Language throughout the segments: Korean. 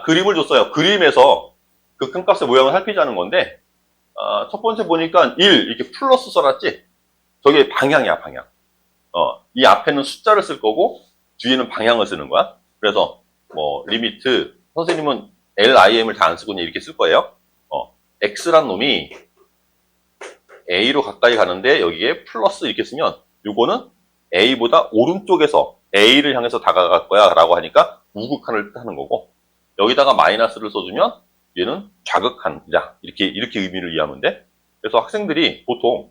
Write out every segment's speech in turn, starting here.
그림을 줬어요. 그림에서 극한값의 모양을 살피자는 건데, 첫 번째 보니까 1 이렇게 플러스 써놨지? 저게 방향이야, 방향. 이 앞에는 숫자를 쓸 거고, 뒤에는 방향을 쓰는 거야. 그래서, 리미트, 선생님은 LIM을 다 안 쓰고 그냥 이렇게 쓸 거예요. X란 놈이 A로 가까이 가는데, 여기에 플러스 이렇게 쓰면, 요거는 A보다 오른쪽에서 A를 향해서 다가갈 거야 라고 하니까 우극한을 뜻하는 거고, 여기다가 마이너스를 써주면 얘는 좌극한이다. 이렇게 의미를 이해하면 돼. 그래서 학생들이 보통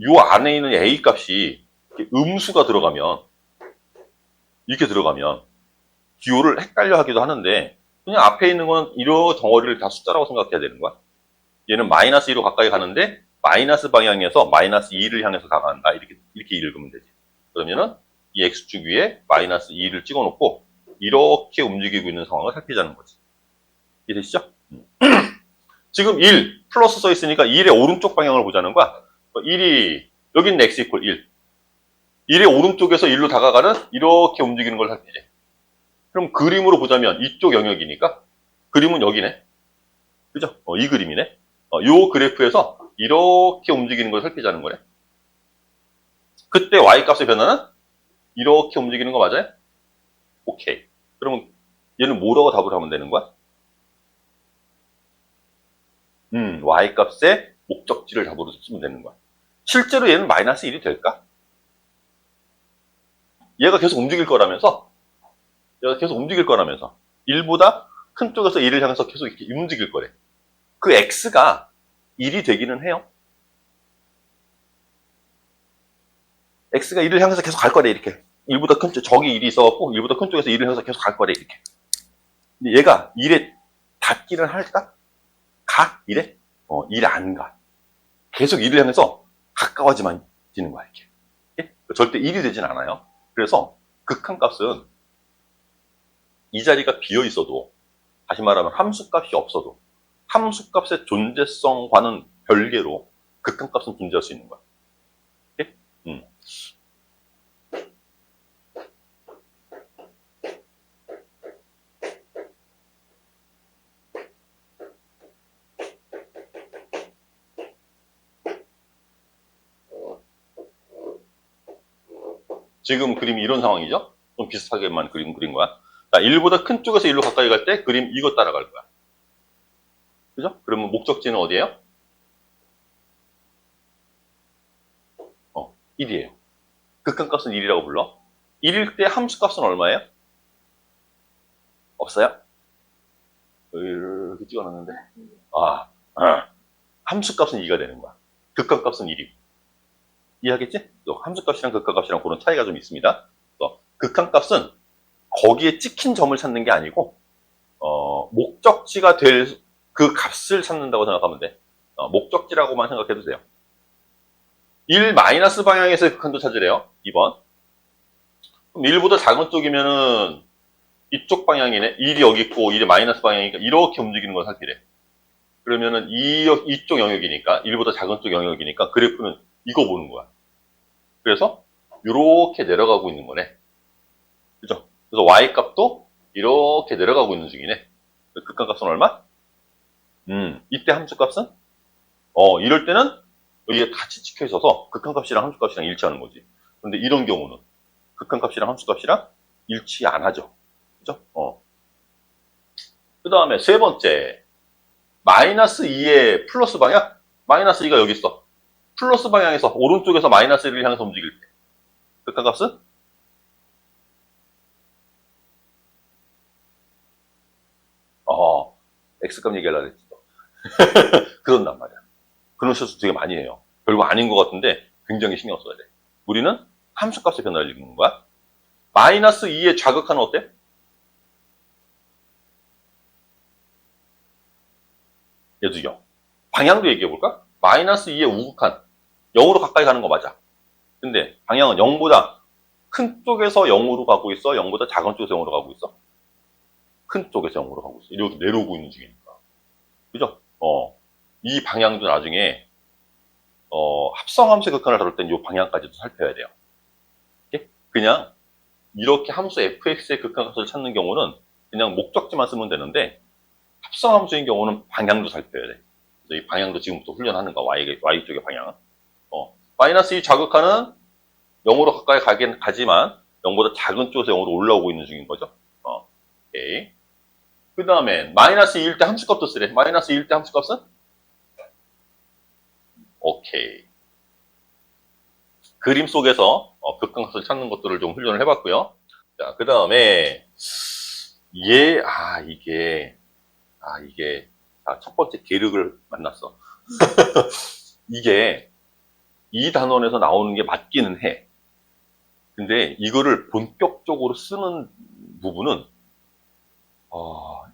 요 안에 있는 A 값이 음수가 들어가면, 이렇게 들어가면 기호를 헷갈려 하기도 하는데, 그냥 앞에 있는 건 이러 덩어리를 다 숫자라고 생각해야 되는 거야. 얘는 마이너스 2로 가까이 가는데 마이너스 방향에서 마이너스 2를 향해서 다가간다. 이렇게 읽으면 되지. 그러면은 이 X축 위에 마이너스 2를 찍어놓고 이렇게 움직이고 있는 상황을 살피자는 거지. 이해되시죠? 지금 1 플러스 써 있으니까 1의 오른쪽 방향을 보자는 거야. 1이 여기 있는 X 이퀄 1. 1의 오른쪽에서 1로 다가가는 이렇게 움직이는 걸 살피지. 그럼 그림으로 보자면 이쪽 영역이니까 그림은 여기네. 그죠? 이 그림이네. 요 그래프에서 이렇게 움직이는 걸 살피자는 거네. 그때 Y값의 변화는 이렇게 움직이는 거 맞아요? 오케이. 그러면 얘는 뭐라고 답을 하면 되는 거야? Y값의 목적지를 답으로 쓰면 되는 거야. 실제로 얘는 마이너스 1이 될까? 얘가 계속 움직일 거라면서 1보다 큰 쪽에서 1을 향해서 계속 이렇게 움직일 거래. 그 X가 1이 되기는 해요. X가 1을 향해서 계속 갈 거래, 이렇게. 1보다 큰 쪽, 저기 1이 있어갖고 1보다 큰 쪽에서 1을 향해서 계속 갈 거래, 이렇게. 근데 얘가 1에 닿기는 할까? 가? 1에? 1에 안 가. 계속 1을 향해서 가까워지만 지는 거야, 이렇게. 절대 1이 되진 않아요. 그래서 극한값은 이 자리가 비어 있어도, 다시 말하면 함수값이 없어도 함수값의 존재성과는 별개로 극한값은 존재할 수 있는 거야. 지금 그림이 이런 상황이죠? 좀 비슷하게만 그린 거야. 자, 1보다 큰 쪽에서 1로 가까이 갈 때 그림 이거 따라갈 거야. 그죠? 그러면 목적지는 어디예요? 1이에요. 극한값은 1이라고 불러. 1일 때 함수값은 얼마예요? 없어요? 이렇게 찍어놨는데. 함수값은 2가 되는 거야. 극한값은 1이고. 이해하겠지? 또 함수값이랑 극한값이랑 그런 차이가 좀 있습니다. 또 극한값은 거기에 찍힌 점을 찾는 게 아니고 목적지가 될 그 값을 찾는다고 생각하면 돼. 목적지라고만 생각해도 돼요. 1 마이너스 방향에서의 극한도 찾으래요. 2번. 그럼 1보다 작은 쪽이면은 이쪽 방향이네. 1이 여기 있고 1이 마이너스 방향이니까 이렇게 움직이는 걸 살피래. 그러면은 이쪽 영역이니까 1보다 작은 쪽 영역이니까 그래프는 이거 보는 거야. 그래서 이렇게 내려가고 있는 거네. 그죠? 그래서 Y 값도 이렇게 내려가고 있는 중이네. 극한값은 얼마? 이때 함수값은? 이럴 때는 여기에 같이 찍혀 있어서 극한값이랑 함수값이랑 일치하는 거지. 그런데 이런 경우는 극한값이랑 함수값이랑 일치 안 하죠. 그죠? 그 다음에 세 번째. 마이너스 2의 플러스 방향? 마이너스 2가 여기 있어. 플러스 방향에서 오른쪽에서 마이너스 1을 향해서 움직일 때. 극한값은? X값 얘기하려고 했지. 그런단 말이야. 그런 실수 되게 많이 해요. 별거 아닌 것 같은데 굉장히 신경 써야 돼. 우리는 함수값의 변화를 읽는 거야. 마이너스 2의 좌극한은 어때? 얘도 0. 방향도 얘기해볼까? 마이너스 2의 우극한. 0으로 가까이 가는 거 맞아. 근데 방향은 0보다 큰 쪽에서 0으로 가고 있어? 0보다 작은 쪽에서 0으로 가고 있어? 큰 쪽에서 0으로 가고 있어. 이렇게 내려오고 있는 중이니까. 그죠? 이 방향도 나중에 합성함수의 극한을 다룰 땐 이 방향까지도 살펴야 돼요. 그냥 이렇게 함수 fx의 극한값을 찾는 경우는 그냥 목적지만 쓰면 되는데, 합성함수인 경우는 방향도 살펴야 돼. 그래서 이 방향도 지금부터 훈련하는 거야. Y 쪽의 방향. 마이너스 2 좌극하는 0으로 가까이 가긴 가지만 0보다 작은 쪽에서 0으로 올라오고 있는 중인 거죠. 오케이. 그 다음에 마이너스 2일 때 함수값도 쓰래. 마이너스 2일 때 함수값은? 오케이. 그림 속에서 극한값을 찾는 것들을 좀 훈련을 해봤고요. 자, 그 다음에 이게 첫 번째 계륵을 만났어. 이게 이 단원에서 나오는 게 맞기는 해. 근데 이거를 본격적으로 쓰는 부분은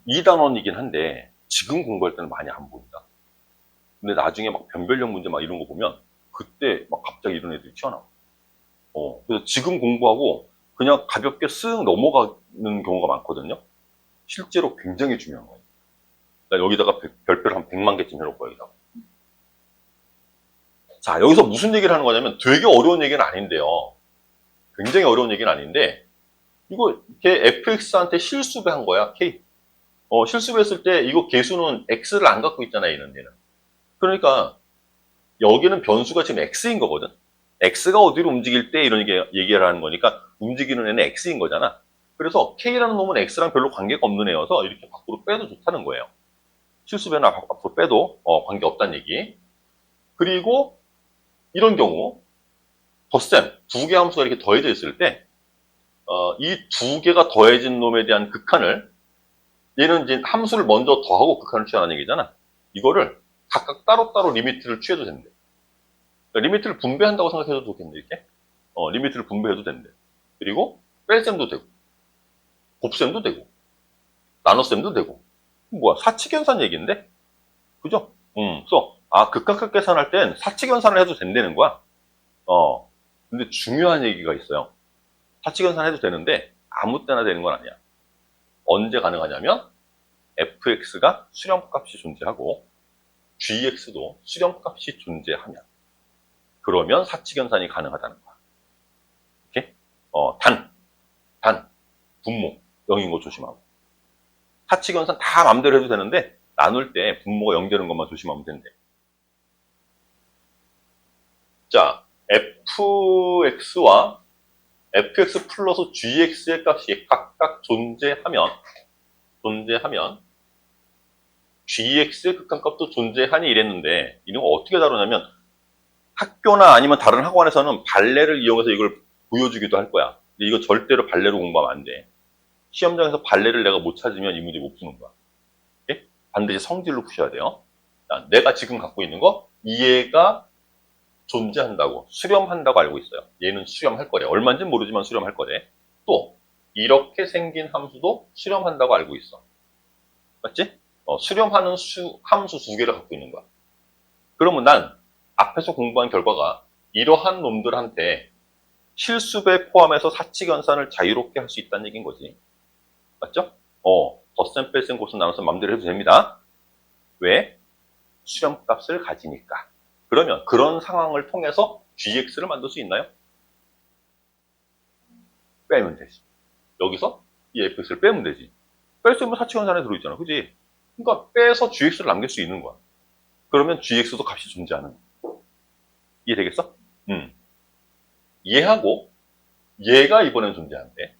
이 단원이긴 한데 지금 공부할 때는 많이 안 보인다. 근데 나중에 막 변별력 문제 막 이런 거 보면 그때 막 갑자기 이런 애들이 튀어나와. 그래서 지금 공부하고 그냥 가볍게 쓱 넘어가는 경우가 많거든요. 실제로 굉장히 중요한 거예요. 나 여기다가 별표를 한 100만 개쯤 해놓을 거야, 여기다가. 자, 여기서 무슨 얘기를 하는 거냐면 되게 어려운 얘기는 아닌데요. 굉장히 어려운 얘기는 아닌데, 이거 걔 fx한테 실수배한 거야, k. 실수배했을 때 이거 개수는 x를 안 갖고 있잖아, 얘는. 그러니까 여기는 변수가 지금 x인 거거든. x가 어디로 움직일 때 이런 얘기를 하는 거니까 움직이는 애는 x인 거잖아. 그래서 k라는 놈은 x랑 별로 관계가 없는 애여서 이렇게 밖으로 빼도 좋다는 거예요. 실수배는 앞으로 빼도 관계 없다는 얘기. 그리고 이런 경우 덧셈, 두 개 함수가 이렇게 더해져 있을 때 이 두 개가 더해진 놈에 대한 극한을, 얘는 이제 함수를 먼저 더하고 극한을 취하는 얘기잖아. 이거를 각각 따로따로 리미트를 취해도 된대. 그러니까 리미트를 분배한다고 생각해도 좋겠네, 이렇게. 리미트를 분배해도 된대. 그리고 뺄셈도 되고, 곱셈도 되고, 나눗셈도 되고. 뭐야, 사칙연산 얘기인데? 그죠? 그래서, 극각각 계산할 땐 사칙연산을 해도 된다는 거야. 근데 중요한 얘기가 있어요. 사칙연산 해도 되는데, 아무 때나 되는 건 아니야. 언제 가능하냐면, fx가 수렴값이 존재하고, gx도 수렴값이 존재하면, 그러면 사칙연산이 가능하다는 거야. 이렇게? 분모, 0인 거 조심하고. 사칙연산 다 맘대로 해도 되는데, 나눌 때 분모가 0 되는 것만 조심하면 된대. 자, fx와 fx 플러스 gx의 값이 각각 존재하면 gx의 극한값도 존재하니 이랬는데, 이런 거 어떻게 다루냐면 학교나 아니면 다른 학원에서는 발레를 이용해서 이걸 보여주기도 할 거야. 근데 이거 절대로 발레로 공부하면 안 돼. 시험장에서 발레를 내가 못 찾으면 이 문제 못 푸는 거야. 오케이? 반드시 성질로 푸셔야 돼요. 자, 내가 지금 갖고 있는 거, 얘가 존재한다고, 수렴한다고 알고 있어요. 얘는 수렴할 거래. 얼마인지는 모르지만 수렴할 거래. 또 이렇게 생긴 함수도 수렴한다고 알고 있어. 맞지? 수렴하는 함수 두 개를 갖고 있는 거야. 그러면 난 앞에서 공부한 결과가 이러한 놈들한테 실수배 포함해서 사칙연산을 자유롭게 할 수 있다는 얘기인 거지. 맞죠? 덧셈, 뺄셈, 곱셈, 나눗셈 마음대로 해도 됩니다. 왜? 수렴값을 가지니까. 그러면 그런 상황을 통해서 gx를 만들 수 있나요? 빼면 되지. 여기서 이 fx를 빼면 되지. 뺄 수 있는 사칙연산에 들어있잖아. 그지? 그러니까 빼서 gx를 남길 수 있는 거야. 그러면 gx도 값이 존재하는 거야. 이해되겠어? 얘하고 얘가 이번엔 존재하는데,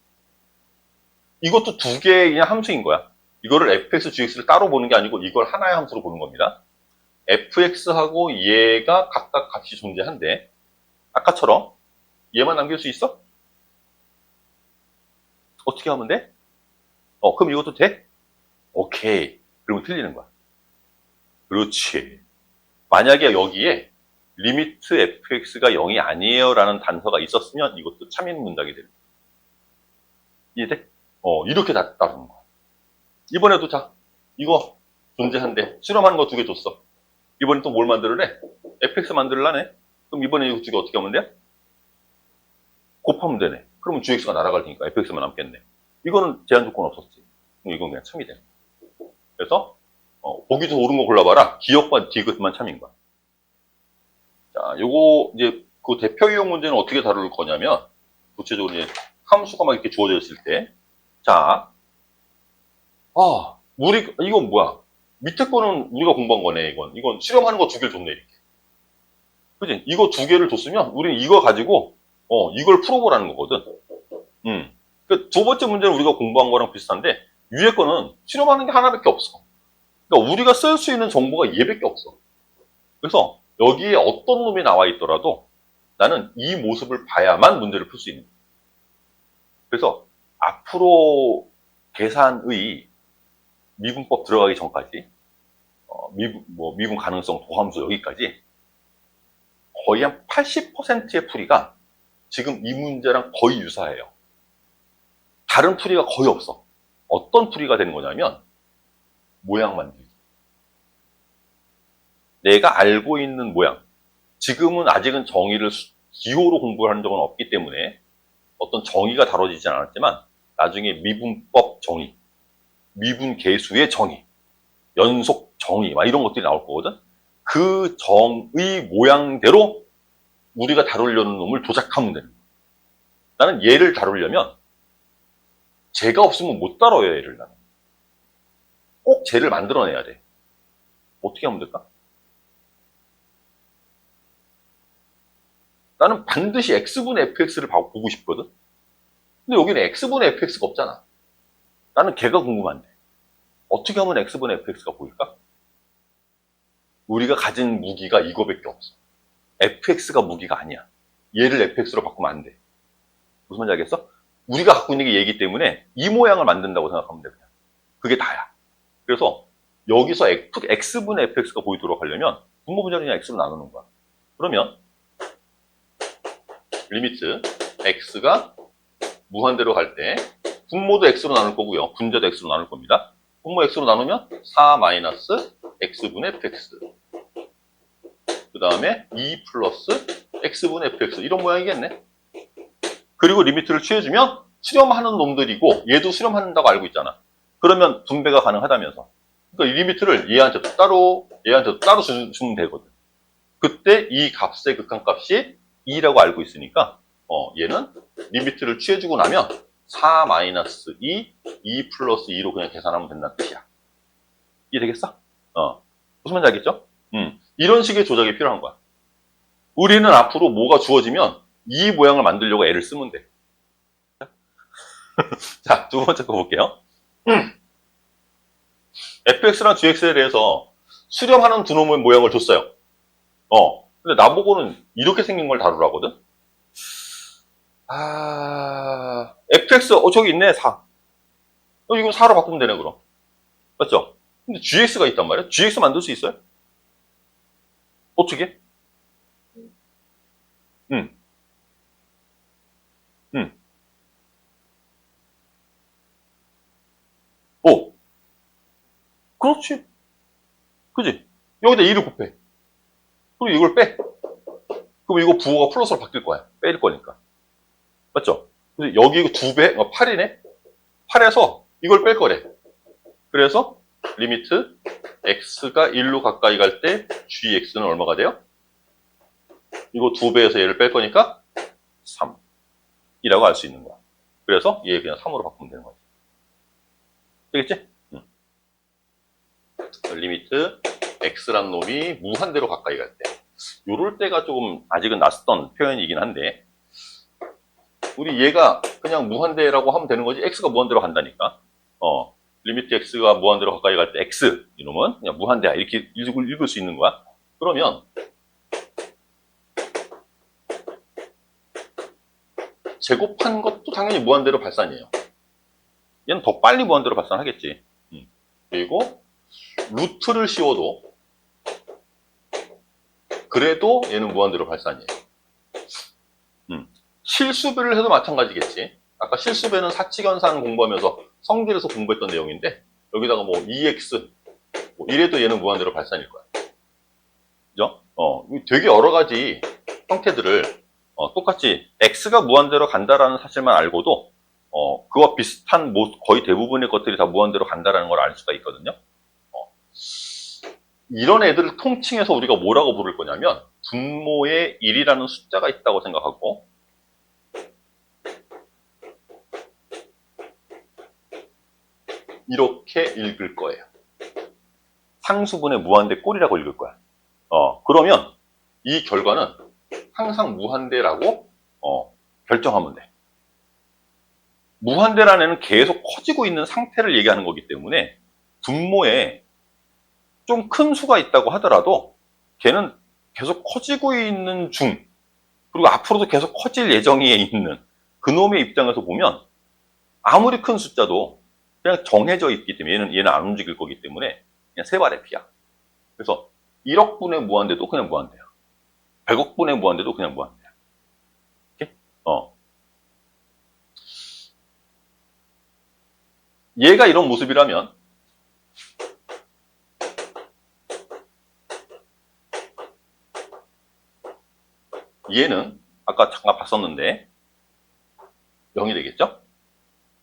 이것도 두 개의 그냥 함수인 거야. 이거를 fx, gx를 따로 보는 게 아니고 이걸 하나의 함수로 보는 겁니다. fx하고 얘가 각각 값이 존재한데, 아까처럼 얘만 남길 수 있어? 어떻게 하면 돼? 그럼 이것도 돼? 오케이. 그러면 틀리는 거야. 그렇지. 만약에 여기에 리미트 fx가 0이 아니에요 라는 단서가 있었으면 이것도 참인 문장이 됩니다. 이해돼? 이렇게 다루는 거야. 이번에도 자, 이거 존재한대. 실험하는 거 두 개 줬어. 이번엔 또 뭘 만들으래? fx 만들라네? 그럼 이번에 이거 두 개 어떻게 하면 돼? 곱하면 되네. 그러면 gx가 날아갈 테니까 fx만 남겠네. 이거는 제한 조건 없었지. 이건 그냥 참이 돼. 그래서 보기 더 옳은 거 골라봐라. 기억과 디귿만 참인 거야. 자, 요거 이제 그 대표 이용 문제는 어떻게 다룰 거냐면, 구체적으로 이제 함수가 막 이렇게 주어져 있을 때, 자, 이건 뭐야? 밑에 거는 우리가 공부한 거네, 이건 실험하는 거 두 개를 줬네, 이렇게. 그지? 이거 두 개를 줬으면, 우리는 이거 가지고, 이걸 풀어보라는 거거든. 두 번째 문제는 우리가 공부한 거랑 비슷한데, 위에 거는 실험하는 게 하나밖에 없어. 그러니까 우리가 쓸 수 있는 정보가 얘밖에 없어. 그래서 여기에 어떤 놈이 나와 있더라도 나는 이 모습을 봐야만 문제를 풀 수 있는 거야. 그래서 앞으로 계산의 미분법 들어가기 전까지, 미분 가능성 도함수 여기까지 거의 한 80%의 풀이가 지금 이 문제랑 거의 유사해요. 다른 풀이가 거의 없어. 어떤 풀이가 되는 거냐면 모양 만들기. 내가 알고 있는 모양. 지금은 아직은 정의를 기호로 공부를 한 적은 없기 때문에 어떤 정의가 다뤄지진 않았지만 나중에 미분법 정의, 미분 계수의 정의, 연속 정의 막 이런 것들이 나올 거거든. 그 정의 모양대로 우리가 다루려는 놈을 도작하면 되는 거야. 나는 얘를 다루려면 쟤가 없으면 못 다뤄요, 얘를. 나는 꼭 쟤를 만들어내야 돼. 어떻게 하면 될까? 나는 반드시 x분의 fx를 보고 싶거든. 근데 여기는 x분의 fx가 없잖아. 나는 걔가 궁금한데 어떻게 하면 x분의 fx가 보일까? 우리가 가진 무기가 이거밖에 없어. fx가 무기가 아니야. 얘를 fx로 바꾸면 안 돼. 무슨 말인지 알겠어? 우리가 갖고 있는 게 얘기 때문에 이 모양을 만든다고 생각하면 돼. 그냥. 그게 다야. 그래서 여기서 x분의 fx가 보이도록 하려면 분모분자를 그냥 x로 나누는 거야. 그러면 리미트 x가 무한대로 갈 때 분모도 x로 나눌 거고요. 분자도 x로 나눌 겁니다. 분모 x로 나누면 4 마이너스 x분의 fx. 그 다음에 2 플러스 x분의 fx. 이런 모양이겠네. 그리고 리미트를 취해주면 수렴하는 놈들이고 얘도 수렴한다고 알고 있잖아. 그러면 분배가 가능하다면서. 그러니까 이 리미트를 얘한테도 따로 주면 되거든. 그때 이 값의 극한값이 2라고 알고 있으니까 얘는 리미트를 취해주고 나면 4 마이너스 2 플러스 2로 그냥 계산하면 된다는 뜻이야. 이해되겠어? 무슨 말인지 알겠죠? 이런 식의 조작이 필요한 거야. 우리는 앞으로 뭐가 주어지면 이 모양을 만들려고 애를 쓰면 돼. 자, 두 번째 거 볼게요. fx랑 gx에 대해서 수렴하는 두 놈의 모양을 줬어요. 근데 나보고는 이렇게 생긴 걸 다루라거든? fx, 저기 있네, 4. 이거 4로 바꾸면 되네, 그럼. 맞죠? 근데 gx가 있단 말이야? gx 만들 수 있어요? 어떻게? 오, 그렇지. 그지? 여기다 2를 곱해. 그리고 이걸 빼. 그럼 이거 부호가 플러스로 바뀔 거야. 빼일 거니까. 맞죠? 그래서 여기 2배, 8이네? 8에서 이걸 뺄 거래. 그래서 리미트 x가 1로 가까이 갈 때 gx는 얼마가 돼요? 이거 2배에서 얘를 뺄 거니까 3이라고 알 수 있는 거야. 그래서 얘 그냥 3으로 바꾸면 되는 거지. 되겠지? 리미트 x란 놈이 무한대로 가까이 갈 때. 요럴 때가 조금 아직은 낯선 표현이긴 한데 우리 얘가 그냥 무한대라고 하면 되는 거지. x가 무한대로 간다니까. 리미트 x가 무한대로 가까이 갈 때 x 이놈은 그냥 무한대야 이렇게 읽을 수 있는 거야. 그러면 제곱한 것도 당연히 무한대로 발산이에요. 얘는 더 빨리 무한대로 발산하겠지. 그리고 루트를 씌워도 그래도 얘는 무한대로 발산이에요. 실수배를 해도 마찬가지겠지. 아까 실수배는 사칙연산 공부하면서 성질에서 공부했던 내용인데 여기다가 뭐 EX 이래도 얘는 무한대로 발산일 거야. 그죠? 되게 여러 가지 형태들을 똑같이 X가 무한대로 간다라는 사실만 알고도 그와 비슷한 거의 대부분의 것들이 다 무한대로 간다라는 걸 알 수가 있거든요. 이런 애들을 통칭해서 우리가 뭐라고 부를 거냐면 분모에 1이라는 숫자가 있다고 생각하고 이렇게 읽을 거예요. 상수분의 무한대 꼴이라고 읽을 거야. 그러면 이 결과는 항상 무한대라고 결정하면 돼. 무한대라는 애는 계속 커지고 있는 상태를 얘기하는 거기 때문에 분모에 좀 큰 수가 있다고 하더라도 걔는 계속 커지고 있는 중, 그리고 앞으로도 계속 커질 예정에 있는 그놈의 입장에서 보면 아무리 큰 숫자도 그냥 정해져 있기 때문에 얘는 안 움직일 거기 때문에 그냥 세발의 피야. 그래서 1억분의 무한대도 그냥 무한대야. 100억분의 무한대도 그냥 무한대야. 이렇게? 얘가 이런 모습이라면 얘는 아까 잠깐 봤었는데 0이 되겠죠?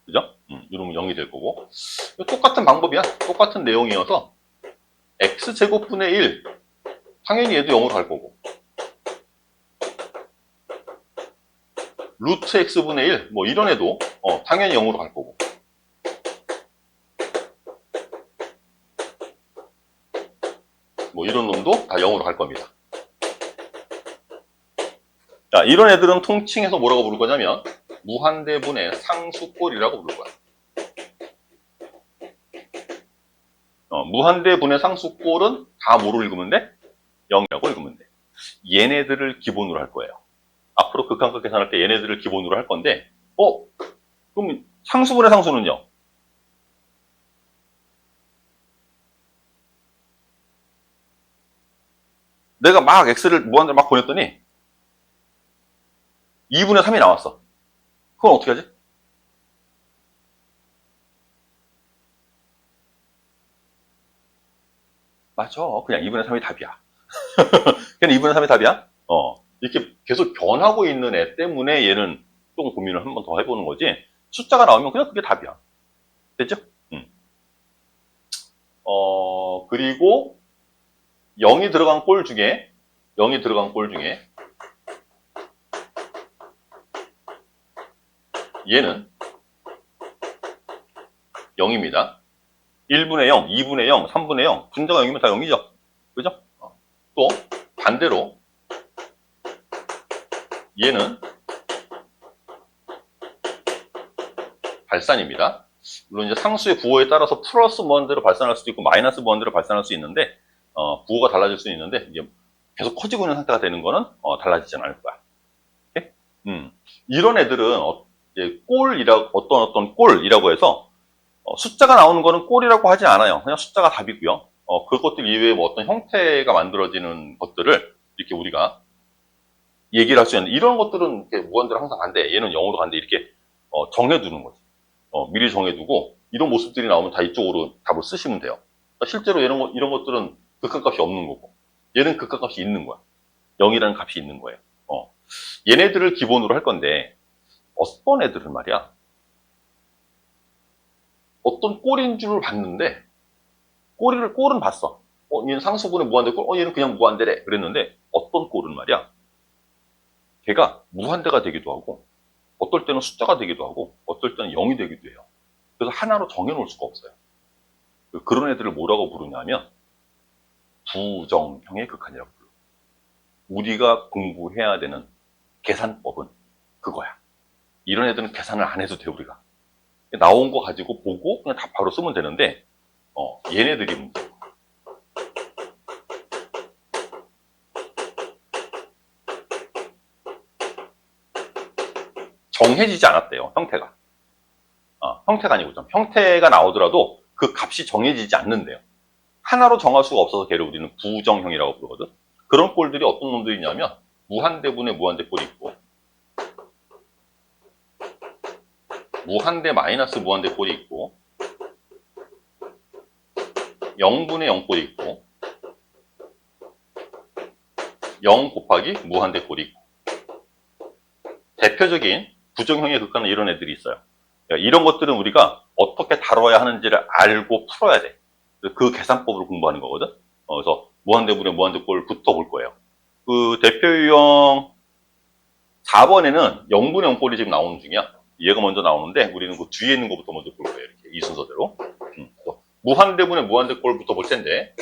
그죠? 이러면 0이 될 거고, 똑같은 방법이야. 똑같은 내용이어서 x제곱분의 1 당연히 얘도 0으로 갈 거고, 루트 x분의 1 뭐 이런 애도 당연히 0으로 갈 거고, 뭐 이런 놈도 다 0으로 갈 겁니다. 자, 이런 애들은 통칭해서 뭐라고 부를 거냐면 무한대분의 상수꼴이라고 부를 거야. 무한대분의 상수꼴은 다 뭐로 읽으면 돼? 0이라고 읽으면 돼. 얘네들을 기본으로 할 거예요. 앞으로 극한극 계산할 때 얘네들을 기본으로 할 건데, 그럼 상수분의 상수는요? 내가 막 x를 무한대로 막 보냈더니 2분의 3이 나왔어. 그건 어떻게 하지? 맞아. 그냥 2분의 3이 답이야. 그냥 2분의 3이 답이야? 이렇게 계속 변하고 있는 애 때문에 얘는 좀 고민을 한 번 더 해보는 거지. 숫자가 나오면 그냥 그게 답이야. 됐죠? 그리고 0이 들어간 꼴 중에 얘는 0입니다. 1분의 0, 2분의 0, 3분의 0, 분자가 0이면 다 0이죠. 그죠? 또 반대로 얘는 발산입니다. 물론 이제 상수의 부호에 따라서 플러스 무한대로 발산할 수도 있고 마이너스 무한대로 발산할 수 있는데 부호가 달라질 수 있는데 이제 계속 커지고 있는 상태가 되는 거는 달라지지 않을 거야. 이런 애들은 어떤 꼴이라고 해서 숫자가 나오는 거는 꼴이라고 하지 않아요. 그냥 숫자가 답이고요. 그것들 이외에 뭐 어떤 형태가 만들어지는 것들을 이렇게 우리가 얘기를 할 수 있는, 이런 것들은 이렇게 무한대로 항상 간대, 얘는 0으로 간대, 이렇게 정해두는 거지. 미리 정해두고 이런 모습들이 나오면 다 이쪽으로 답을 쓰시면 돼요. 그러니까 실제로 이런 것들은 극한값이 없는 거고, 얘는 극한값이 있는 거야. 0이라는 값이 있는 거예요. 얘네들을 기본으로 할 건데, 어떤 애들은 말이야, 어떤 꼴인 줄 봤는데, 꼴은 봤어. 얘는 상수분의 무한대 꼴, 얘는 그냥 무한대래. 그랬는데, 어떤 꼴은 말이야, 걔가 무한대가 되기도 하고, 어떨 때는 숫자가 되기도 하고, 어떨 때는 0이 되기도 해요. 그래서 하나로 정해놓을 수가 없어요. 그런 애들을 뭐라고 부르냐면, 부정형의 극한이라고 불러. 우리가 공부해야 되는 계산법은 그거야. 이런 애들은 계산을 안 해도 돼, 우리가. 나온 거 가지고 보고 그냥 다 바로 쓰면 되는데, 얘네들이 문제. 정해지지 않았대요, 형태가. 형태가 아니고, 형태가 나오더라도 그 값이 정해지지 않는데요. 하나로 정할 수가 없어서 걔를 우리는 부정형이라고 부르거든. 그런 꼴들이 어떤 놈들이냐면, 무한대분의 무한대 꼴이 있고, 무한대 마이너스 무한대 꼴이 있고, 0분의 0 꼴이 있고, 0 곱하기 무한대 꼴이 있고, 대표적인 부정형의 극한은 이런 애들이 있어요. 그러니까 이런 것들은 우리가 어떻게 다뤄야 하는지를 알고 풀어야 돼. 그 계산법으로 공부하는 거거든. 그래서 무한대분의 무한대 꼴부터 볼 거예요. 그 대표 유형 4번에는 0분의 0 꼴이 지금 나오는 중이야. 얘가 먼저 나오는데 우리는 그 뒤에 있는 것부터 먼저 볼 거예요. 이렇게 이 순서대로. 또 무한대분의 무한대꼴부터 볼 텐데,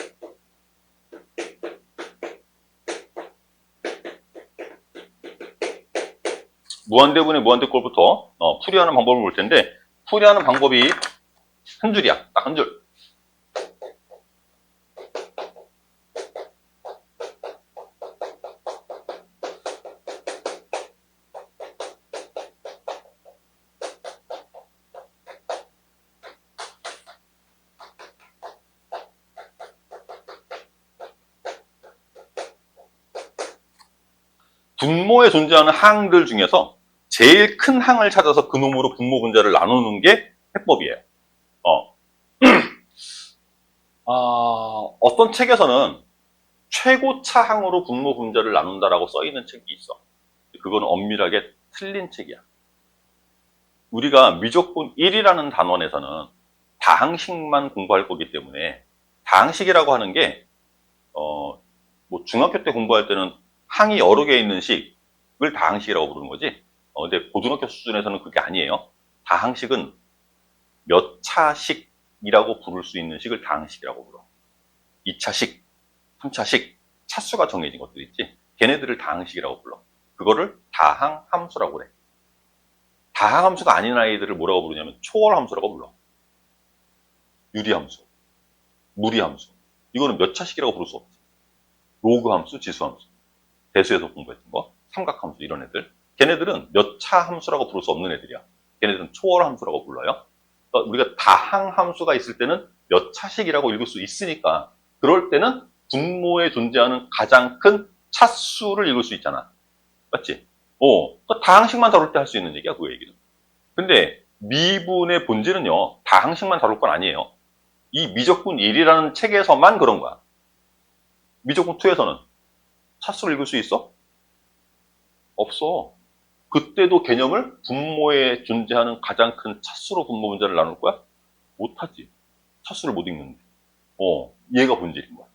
무한대분의 무한대꼴부터 풀이하는 방법을 볼 텐데, 풀이하는 방법이 한 줄이야. 딱 한 줄. 분모에 존재하는 항들 중에서 제일 큰 항을 찾아서 그놈으로 분모 분자를 나누는 게 해법이에요. 어떤 책에서는 최고차 항으로 분모 분자를 나눈다라고 써 있는 책이 있어. 그거는 엄밀하게 틀린 책이야. 우리가 미적분 1이라는 단원에서는 다항식만 공부할 거기 때문에, 다항식이라고 하는 게 뭐 중학교 때 공부할 때는 항이 여러 개 있는 식을 다항식이라고 부르는 거지. 근데 고등학교 수준에서는 그게 아니에요. 다항식은 몇 차식이라고 부를 수 있는 식을 다항식이라고 불러. 2차식, 3차식, 차수가 정해진 것들 있지. 걔네들을 다항식이라고 불러. 그거를 다항함수라고 그래. 다항함수가 아닌 아이들을 뭐라고 부르냐면 초월함수라고 불러. 유리함수, 무리함수. 이거는 몇 차식이라고 부를 수 없지. 로그함수, 지수함수. 대수에서 공부했던 거, 삼각함수 이런 애들. 걔네들은 몇 차 함수라고 부를 수 없는 애들이야. 걔네들은 초월함수라고 불러요. 그러니까 우리가 다항함수가 있을 때는 몇 차식이라고 읽을 수 있으니까, 그럴 때는 분모에 존재하는 가장 큰 차수를 읽을 수 있잖아. 맞지? 그러니까 다항식만 다룰 때 할 수 있는 얘기야, 그 얘기는. 근데 미분의 본질은요, 다항식만 다룰 건 아니에요. 이 미적분 1이라는 책에서만 그런 거야. 미적분 2에서는 차수를 읽을 수 있어? 없어. 그때도 개념을 분모에 존재하는 가장 큰 차수로 분모 분자를 나눌 거야? 못하지. 차수를 못 읽는데. 얘가 본질인 거야.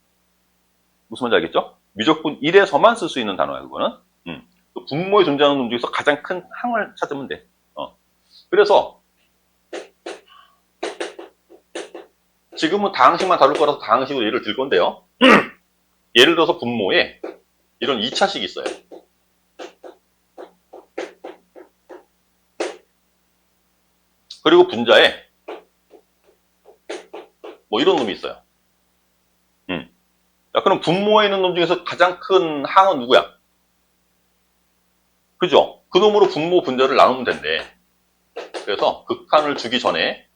무슨 말인지 알겠죠? 미적분 1에서만 쓸 수 있는 단어야, 그거는. 분모에 존재하는 놈 중에서 가장 큰 항을 찾으면 돼. 그래서 지금은 다항식만 다룰 거라서 다항식으로 예를 들 건데요. 예를 들어서 분모에 이런 2차식이 있어요. 그리고 분자에 뭐 이런 놈이 있어요. 자, 그럼 분모에 있는 놈 중에서 가장 큰 항은 누구야? 그죠? 그 놈으로 분모 분자를 나누면 된대. 그래서 극한을 주기 전에,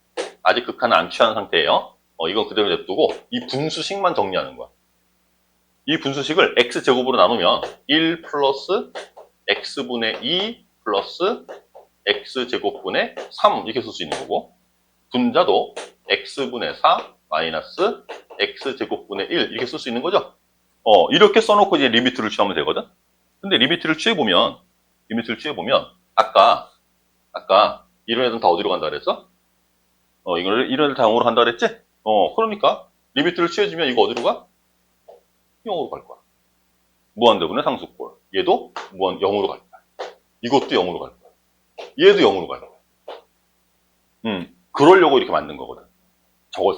아직 극한을 안 취한 상태예요. 이건 그대로 냅두고 이 분수식만 정리하는 거야. 이 분수식을 x제곱으로 나누면 1 플러스 x분의 2 플러스 x제곱분의 3 이렇게 쓸 수 있는 거고, 분자도 x분의 4 마이너스 x제곱분의 1 이렇게 쓸 수 있는 거죠. 이렇게 써놓고 이제 리미트를 취하면 되거든. 근데 리미트를 취해보면 아까 이런 애들은 다 어디로 간다 그랬어? 이런 애들 다 0으로 간다 그랬지? 그러니까 리미트를 취해주면 이거 어디로 가? 0으로 갈 거야. 무한대분의 상수꼴. 얘도 0으로 갈 거야. 이것도 0으로 갈 거야. 얘도 0으로 갈 거야. 그러려고 이렇게 만든 거거든. 저걸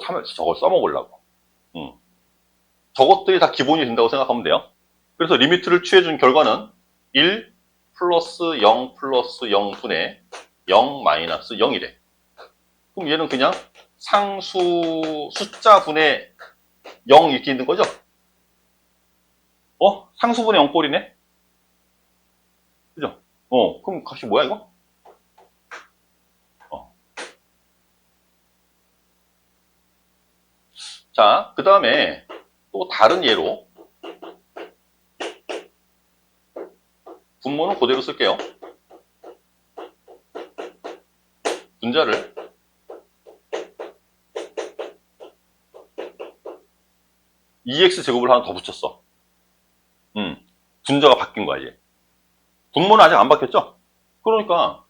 써먹으려고. 저것들이 다 기본이 된다고 생각하면 돼요. 그래서 리미트를 취해준 결과는 1 플러스 0 플러스 0분의 0 마이너스 0이래. 그럼 얘는 그냥 상수 숫자분의 0 이렇게 있는 거죠? 상수분의 0꼴이네? 그죠? 그럼 값이 뭐야, 이거? 자, 그 다음에 또 다른 예로 분모는 그대로 쓸게요. 분자를 2x제곱을 하나 더 붙였어. 분자가 바뀐 거야, 이제. 분모는 아직 안 바뀌었죠? 그러니까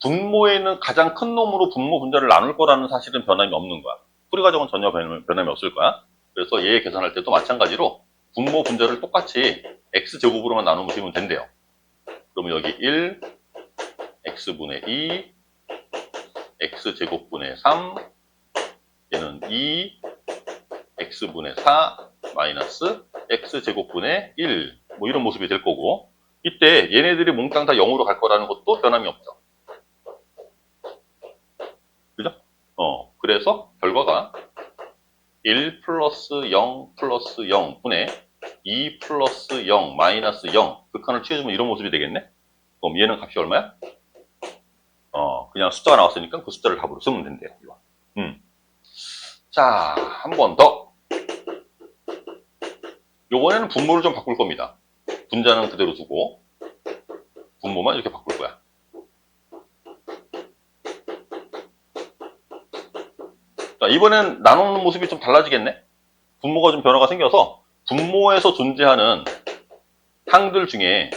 분모에 있는 가장 큰 놈으로 분모 분자를 나눌 거라는 사실은 변함이 없는 거야. 풀이 과정은 전혀 변함이 없을 거야. 그래서 얘 계산할 때도 마찬가지로 분모 분자를 똑같이 x제곱으로만 나누면 된대요. 그러면 여기 1, x분의 2, x제곱분의 3, 얘는 2x분의 4 마이너스 x제곱분의 1 뭐 이런 모습이 될 거고, 이때 얘네들이 몽땅 다 0으로 갈 거라는 것도 변함이 없죠. 그죠? 그래서 결과가 1 플러스 0 플러스 0 분의 2 플러스 0 마이너스 0 극한을 취해주면 이런 모습이 되겠네? 그럼 얘는 값이 얼마야? 그냥 숫자가 나왔으니까 그 숫자를 답으로 쓰면 된대요. 자, 한 번 더. 요번에는 분모를 좀 바꿀 겁니다. 분자는 그대로 두고 분모만 이렇게 바꿀 거야. 자, 이번엔 나누는 모습이 좀 달라지겠네? 분모가 좀 변화가 생겨서 분모에서 존재하는 항들 중에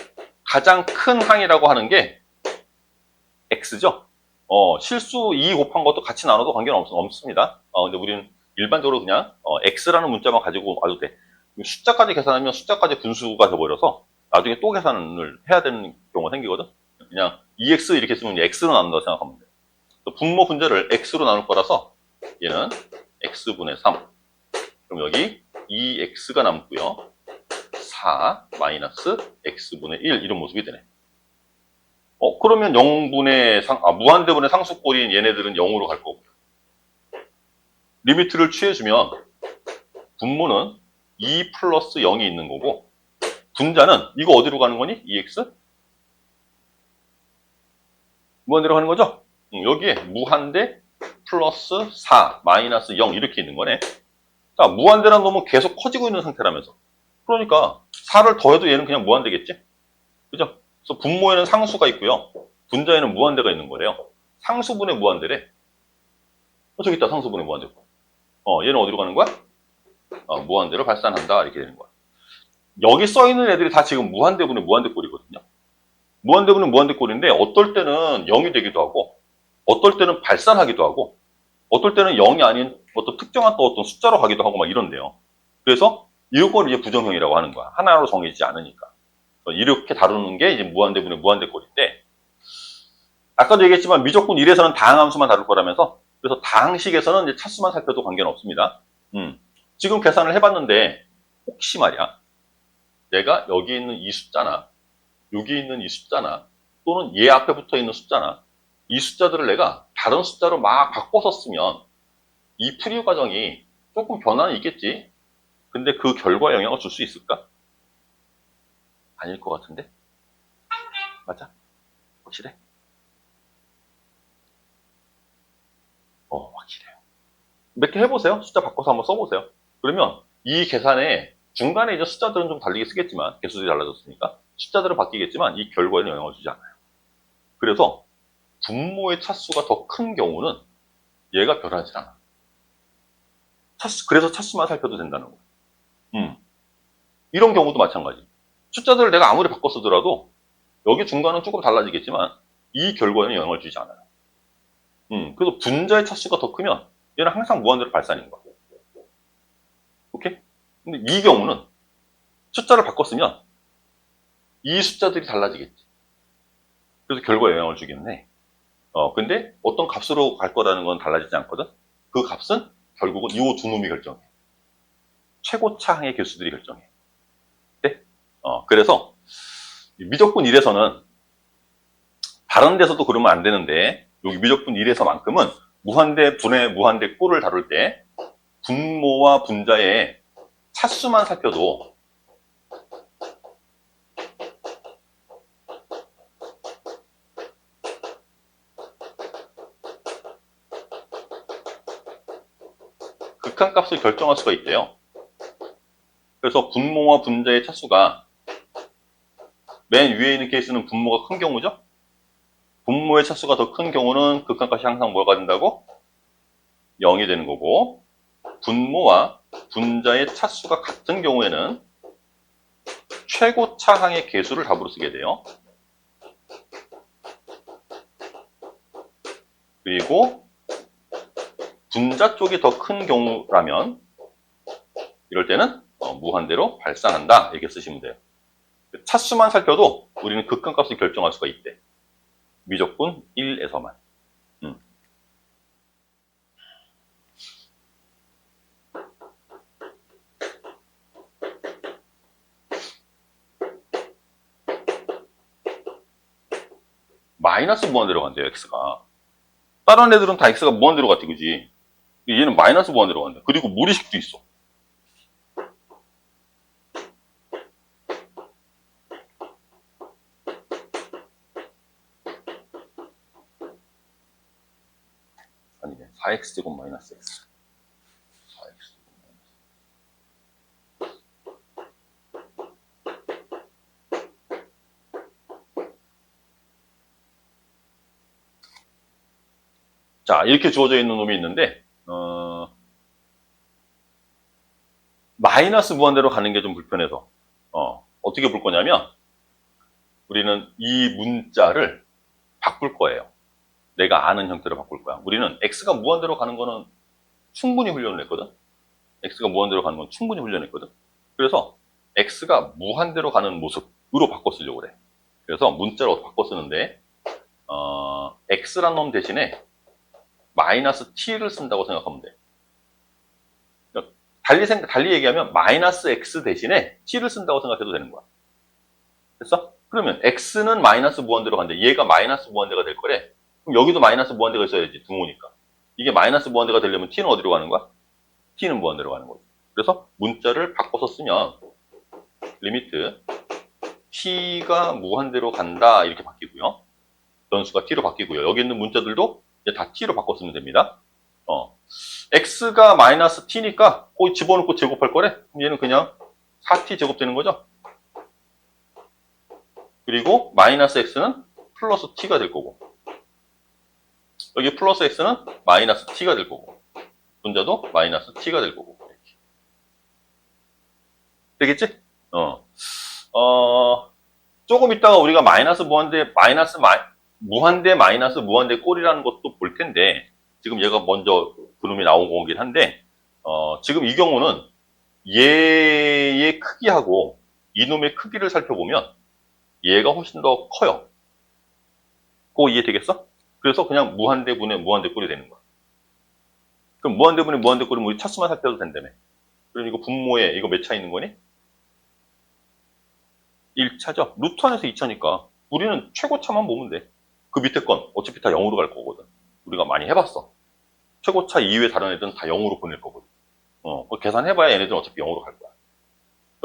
가장 큰 항이라고 하는 게 x죠? 실수 2 곱한 것도 같이 나눠도 관계는 없습니다. 근데 우리는 일반적으로 그냥 x라는 문자만 가지고 와도 돼. 숫자까지 계산하면 숫자까지 분수가 돼버려서 나중에 또 계산을 해야 되는 경우가 생기거든. 그냥 2x 이렇게 쓰면 x로 나눈다고 생각하면 돼. 분모 분자를 x로 나눌 거라서 얘는 x분의 3. 그럼 여기 2x가 남고요. 4 마이너스 x분의 1 이런 모습이 되네. 그러면 0분의 무한대분의 상수꼴인 얘네들은 0으로 갈 거고. 리미트를 취해주면 분모는 2 플러스 0이 있는 거고, 분자는 이거 어디로 가는 거니? 2x? 무한대로 가는 거죠? 여기에 무한대 플러스 4 마이너스 0 이렇게 있는 거네. 자, 무한대라는 놈은 계속 커지고 있는 상태라면서. 그러니까 4를 더해도 얘는 그냥 무한대겠지? 그죠? 그래서 분모에는 상수가 있고요. 분자에는 무한대가 있는 거래요. 상수분의 무한대래. 저기 있다, 상수분의 무한대. 얘는 어디로 가는 거야? 무한대로 발산한다. 이렇게 되는 거야. 여기 써있는 애들이 다 지금 무한대분의 무한대꼴이거든요. 무한대분의 무한대꼴인데 어떨 때는 0이 되기도 하고, 어떨 때는 발산하기도 하고, 어떨 때는 0이 아닌 어떤 특정한 또 어떤 숫자로 가기도 하고 막 이런데요. 그래서 이걸 이제 부정형이라고 하는 거야. 하나로 정해지지 않으니까. 이렇게 다루는 게 이제 무한대분의 무한대꼴인데, 아까도 얘기했지만 미적분 1에서는 다항함수만 다룰 거라면서, 그래서 다항식에서는 이제 차수만 살펴도 관계는 없습니다. 지금 계산을 해봤는데 혹시 말이야, 내가 여기 있는 이 숫자나 여기 있는 이 숫자나 또는 얘 앞에 붙어 있는 숫자나 이 숫자들을 내가 다른 숫자로 막 바꿔서 쓰면 이 풀이 과정이 조금 변화는 있겠지. 근데 그 결과에 영향을 줄 수 있을까? 아닐 것 같은데? 맞아? 확실해? 확실해요. 몇 개 해보세요. 숫자 바꿔서 한번 써보세요. 그러면 이 계산에 중간에 이제 숫자들은 좀 다르게 쓰겠지만, 개수들이 달라졌으니까 숫자들은 바뀌겠지만 이 결과에는 영향을 주지 않아요. 그래서 분모의 차수가 더 큰 경우는 얘가 변하지 않아. 그래서 차수만 살펴도 된다는 거예요. 이런 경우도 마찬가지. 숫자들을 내가 아무리 바꿔 쓰더라도 여기 중간은 조금 달라지겠지만 이 결과에는 영향을 주지 않아요. 그래서 분자의 차수가 더 크면 얘는 항상 무한대로 발산인 거야. 오케이? 근데 이 경우는 숫자를 바꿨으면 이 숫자들이 달라지겠지. 그래서 결과에 영향을 주겠네. 근데 어떤 값으로 갈 거라는 건 달라지지 않거든? 그 값은 결국은 이 두 놈이 결정해. 최고차항의 개수들이 결정해. 네? 그래서 미적분 1에서는 다른 데서도 그러면 안 되는데 여기 미적분 1에서만큼은 무한대, 분의 무한대 꼴을 다룰 때 분모와 분자의 차수만 살펴도 극한값을 결정할 수가 있대요. 그래서 분모와 분자의 차수가 맨 위에 있는 케이스는 분모가 큰 경우죠. 분모의 차수가 더 큰 경우는 극한값이 항상 뭐가 된다고? 0이 되는 거고, 분모와 분자의 차수가 같은 경우에는 최고차항의 개수를 답으로 쓰게 돼요. 그리고 분자 쪽이 더 큰 경우라면 이럴 때는 무한대로 발산한다 이렇게 쓰시면 돼요. 차수만 살펴도 우리는 극한값을 결정할 수가 있대. 미적분 1에서만. 마이너스 무한대로 간대요, x가. 다른 애들은 다 x가 무한대로 갔지, 그지? 얘는 마이너스 무한대로 간다. 그리고 무리식도 있어. 아니네, 4x제곱 마이너스 x. 4x제곱 마이너스. 자, 이렇게 주어져 있는 놈이 있는데, 마이너스 무한대로 가는 게 좀 불편해서, 어떻게 볼 거냐면, 우리는 이 문자를 바꿀 거예요. 내가 아는 형태로 바꿀 거야. 우리는 x가 무한대로 가는 거는 충분히 훈련을 했거든. x가 무한대로 가는 건 충분히 훈련했거든. 그래서 x가 무한대로 가는 모습으로 바꿔 쓰려고 그래. 그래서 문자로 바꿔 쓰는데, x란 놈 대신에 마이너스 t를 쓴다고 생각하면 돼. 그러니까 달리 얘기하면 마이너스 x 대신에 t를 쓴다고 생각해도 되는 거야. 됐어? 그러면 x는 마이너스 무한대로 간대. 얘가 마이너스 무한대가 될 거래. 그럼 여기도 마이너스 무한대가 있어야지. 등호니까. 이게 마이너스 무한대가 되려면 t는 어디로 가는 거야? t는 무한대로 가는 거지. 그래서 문자를 바꿔서 쓰면 리미트 t가 무한대로 간다 이렇게 바뀌고요. 변수가 t로 바뀌고요. 여기 있는 문자들도 이제 다 t로 바꿔 쓰면 됩니다. x가 마이너스 t니까 거기 집어넣고 제곱할 거래. 그럼 얘는 그냥 4t 제곱 되는 거죠. 그리고 마이너스 x는 플러스 t가 될 거고, 여기 플러스 x는 마이너스 t가 될 거고, 문자도 마이너스 t가 될 거고. 되겠지? 조금 있다가 우리가 마이너스 무한대, 무한대 마이너스 무한대 꼴이라는 것도 볼 텐데, 지금 얘가 먼저 그놈이 나온 거긴 한데, 지금 이 경우는 얘의 크기하고 이놈의 크기를 살펴보면 얘가 훨씬 더 커요. 그거 이해되겠어? 그래서 그냥 무한대분의 무한대꼴이 되는 거야. 그럼 무한대분의 무한대꼴은 우리 차수만 살펴도 된다며. 그럼 이거 분모에 이거 몇 차 있는 거니? 1차죠. 루트 안에서 2차니까 우리는 최고차만 보면 돼. 그 밑에 건 어차피 다 0으로 갈 거거든. 우리가 많이 해봤어. 최고차 이후에 다른 애들은 다 0으로 보낼 거거든. 계산해봐야 얘네들은 어차피 0으로 갈 거야.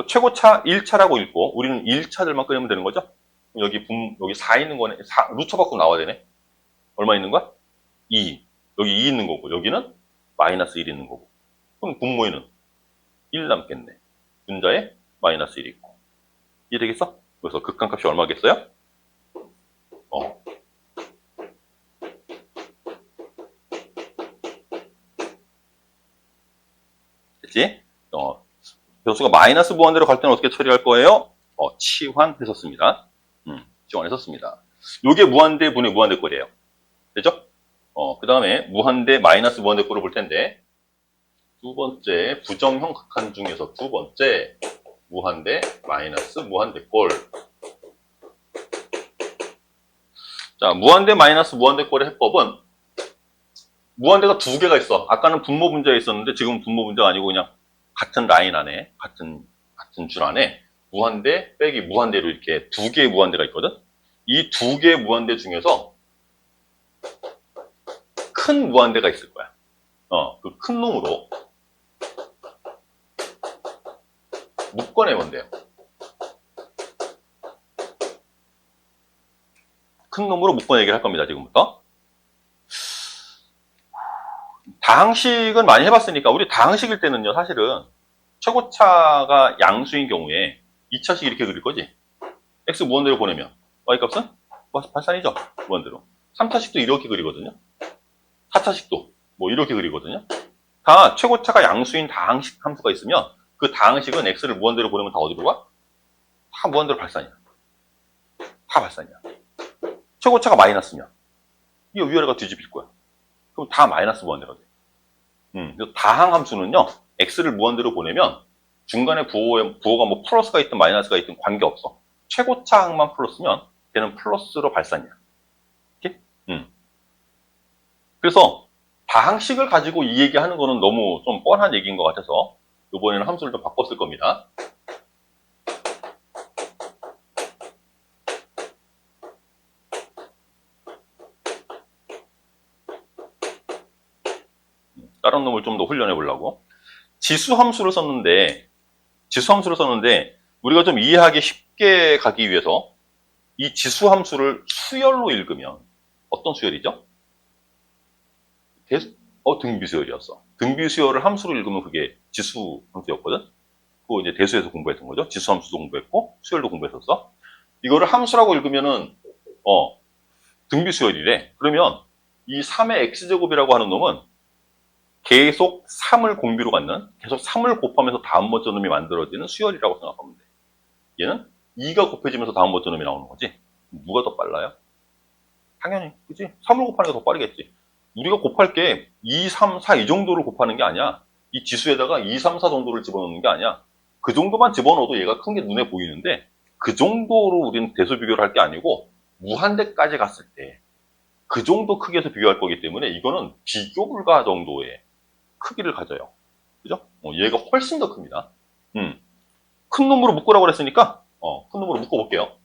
최고차 1차라고 읽고 우리는 1차들만 꺼내면 되는 거죠. 여기 4 있는 거네. 루트 받고 나와야 되네. 얼마 있는 거야? 2. 여기 2 있는 거고 여기는 마이너스 1 있는 거고. 그럼 분모에는 1 남겠네. 분자에 마이너스 1 있고. 이해되겠어? 그래서 극한값이 얼마겠어요? 됐지? 변수가 마이너스 무한대로 갈 때는 어떻게 처리할 거예요? 치환했었습니다. 치환했었습니다. 요게 무한대 분의 무한대 꼴이에요. 되죠? 그 다음에 무한대 마이너스 무한대 꼴을 볼 텐데, 두 번째 부정형 극한 중에서 두 번째 무한대 마이너스 무한대 꼴. 자, 무한대 마이너스 무한대 꼴의 해법은 무한대가 두 개가 있어. 아까는 분모 분자에 있었는데 지금은 분모 분자가 아니고 그냥 같은 라인 안에 같은 줄 안에 무한대 빼기 무한대로 이렇게 두 개의 무한대가 있거든. 이 두 개의 무한대 중에서 큰 무한대가 있을 거야. 그 큰 놈으로 묶어내면 돼요. 큰 놈으로 묶어내기를 할 겁니다, 지금부터. 다항식은 많이 해봤으니까, 우리 다항식일 때는요, 사실은 최고차가 양수인 경우에 2차식 이렇게 그릴 거지. x 무한대로 보내면 y값은 발산이죠, 무한대로. 3차식도 이렇게 그리거든요. 4차식도 뭐 이렇게 그리거든요. 다 최고차가 양수인 다항식 함수가 있으면 그 다항식은 x를 무한대로 보내면 다 어디로 가? 다 무한대로 발산이야. 다 발산이야. 최고차가 마이너스면 이 위아래가 뒤집힐 거야. 그럼 다 마이너스 무한대가 돼. 그래서 다항 함수는요, x를 무한대로 보내면 중간에 부호가 뭐 플러스가 있든 마이너스가 있든 관계없어. 최고차 항만 플러스면 걔는 플러스로 발산이야. 이렇게? 그래서 다항식을 가지고 이 얘기하는 거는 너무 좀 뻔한 얘기인 것 같아서 이번에는 함수를 좀 바꿨을 겁니다. 다른 놈을 좀 더 훈련해 보려고. 지수함수를 썼는데, 우리가 좀 이해하기 쉽게 가기 위해서 이 지수함수를 수열로 읽으면 어떤 수열이죠? 등비수열이었어. 등비수열을 함수로 읽으면 그게 지수함수였거든? 그거 이제 대수에서 공부했던 거죠. 지수함수도 공부했고, 수열도 공부했었어. 이거를 함수라고 읽으면은, 등비수열이래. 그러면 이 3의 x제곱이라고 하는 놈은 계속 3을 공비로 갖는, 계속 3을 곱하면서 다음 번째 놈이 만들어지는 수열이라고 생각하면 돼. 얘는 2가 곱해지면서 다음 번째 놈이 나오는 거지. 누가 더 빨라요? 당연히, 그치? 3을 곱하는 게 더 빠르겠지. 우리가 곱할 게 2, 3, 4 이 정도를 곱하는 게 아니야. 이 지수에다가 2, 3, 4 정도를 집어넣는 게 아니야. 그 정도만 집어넣어도 얘가 큰 게 눈에 보이는데 그 정도로 우리는 대수 비교를 할 게 아니고 무한대까지 갔을 때 그 정도 크기에서 비교할 거기 때문에 이거는 비교 불가 정도의 크기를 가져요. 그죠? 얘가 훨씬 더 큽니다. 큰 놈으로 묶으라고 그랬으니까 큰 놈으로 묶어볼게요.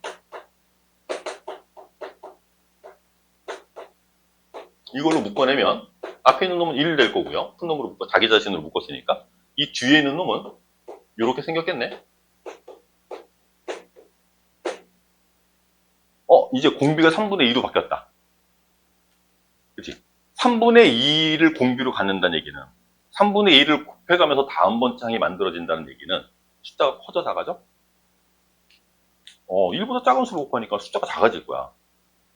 이걸로 묶어내면 앞에 있는 놈은 1 될 거고요. 큰 놈으로 묶어 자기 자신으로 묶었으니까 이 뒤에 있는 놈은 이렇게 생겼겠네. 이제 공비가 3분의 2로 바뀌었다. 그치? 3분의 2를 공비로 갖는다는 얘기는 3분의 2를 곱해가면서 다음 번째 항이 만들어진다는 얘기는 숫자가 커져 작아져? 1보다 작은 수를 곱하니까 숫자가 작아질 거야.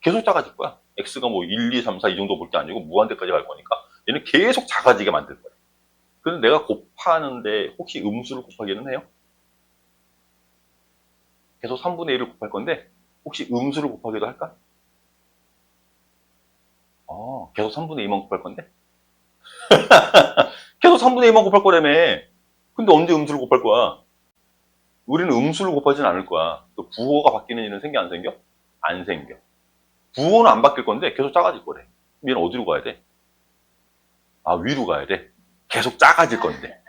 계속 작아질 거야. x가 뭐 1, 2, 3, 4 이 정도 볼 게 아니고 무한대까지 갈 거니까 얘는 계속 작아지게 만들 거야. 그런데 내가 곱하는데 혹시 음수를 곱하기는 해요? 계속 3분의 1을 곱할 건데 혹시 음수를 곱하기도 할까? 계속 3분의 2만 곱할 건데? 계속 3분의 2만 곱할 거라며. 근데 언제 음수를 곱할 거야? 우리는 음수를 곱하진 않을 거야. 또 부호가 바뀌는 일은 생겨 안 생겨? 안 생겨. 부호는 안 바뀔 건데 계속 작아질 거래. 그럼 얘는 어디로 가야 돼? 위로 가야 돼. 계속 작아질 건데.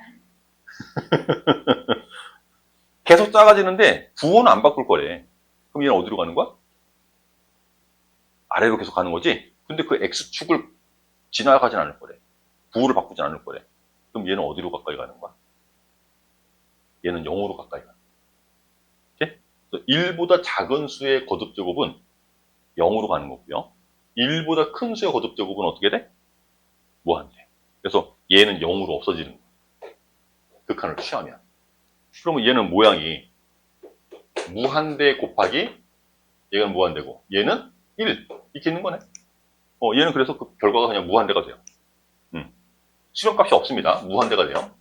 계속 작아지는데 부호는 안 바꿀 거래. 그럼 얘는 어디로 가는 거야? 아래로 계속 가는 거지? 근데 그 X축을 지나가진 않을 거래. 부호를 바꾸진 않을 거래. 그럼 얘는 어디로 가까이 가는 거야? 얘는 0으로 가까이 가는 거야. 1보다 작은 수의 거듭제곱은 0으로 가는 거고요. 1보다 큰 수의 거듭제곱은 어떻게 돼? 무한대. 그래서 얘는 0으로 없어지는 거야. 극한을 취하면. 그러면 얘는 모양이 무한대 곱하기 얘가 무한대고 얘는 1 이렇게 있는 거네. 얘는 그래서 그 결과가 그냥 무한대가 돼요. 실험값이 없습니다. 무한대가 돼요.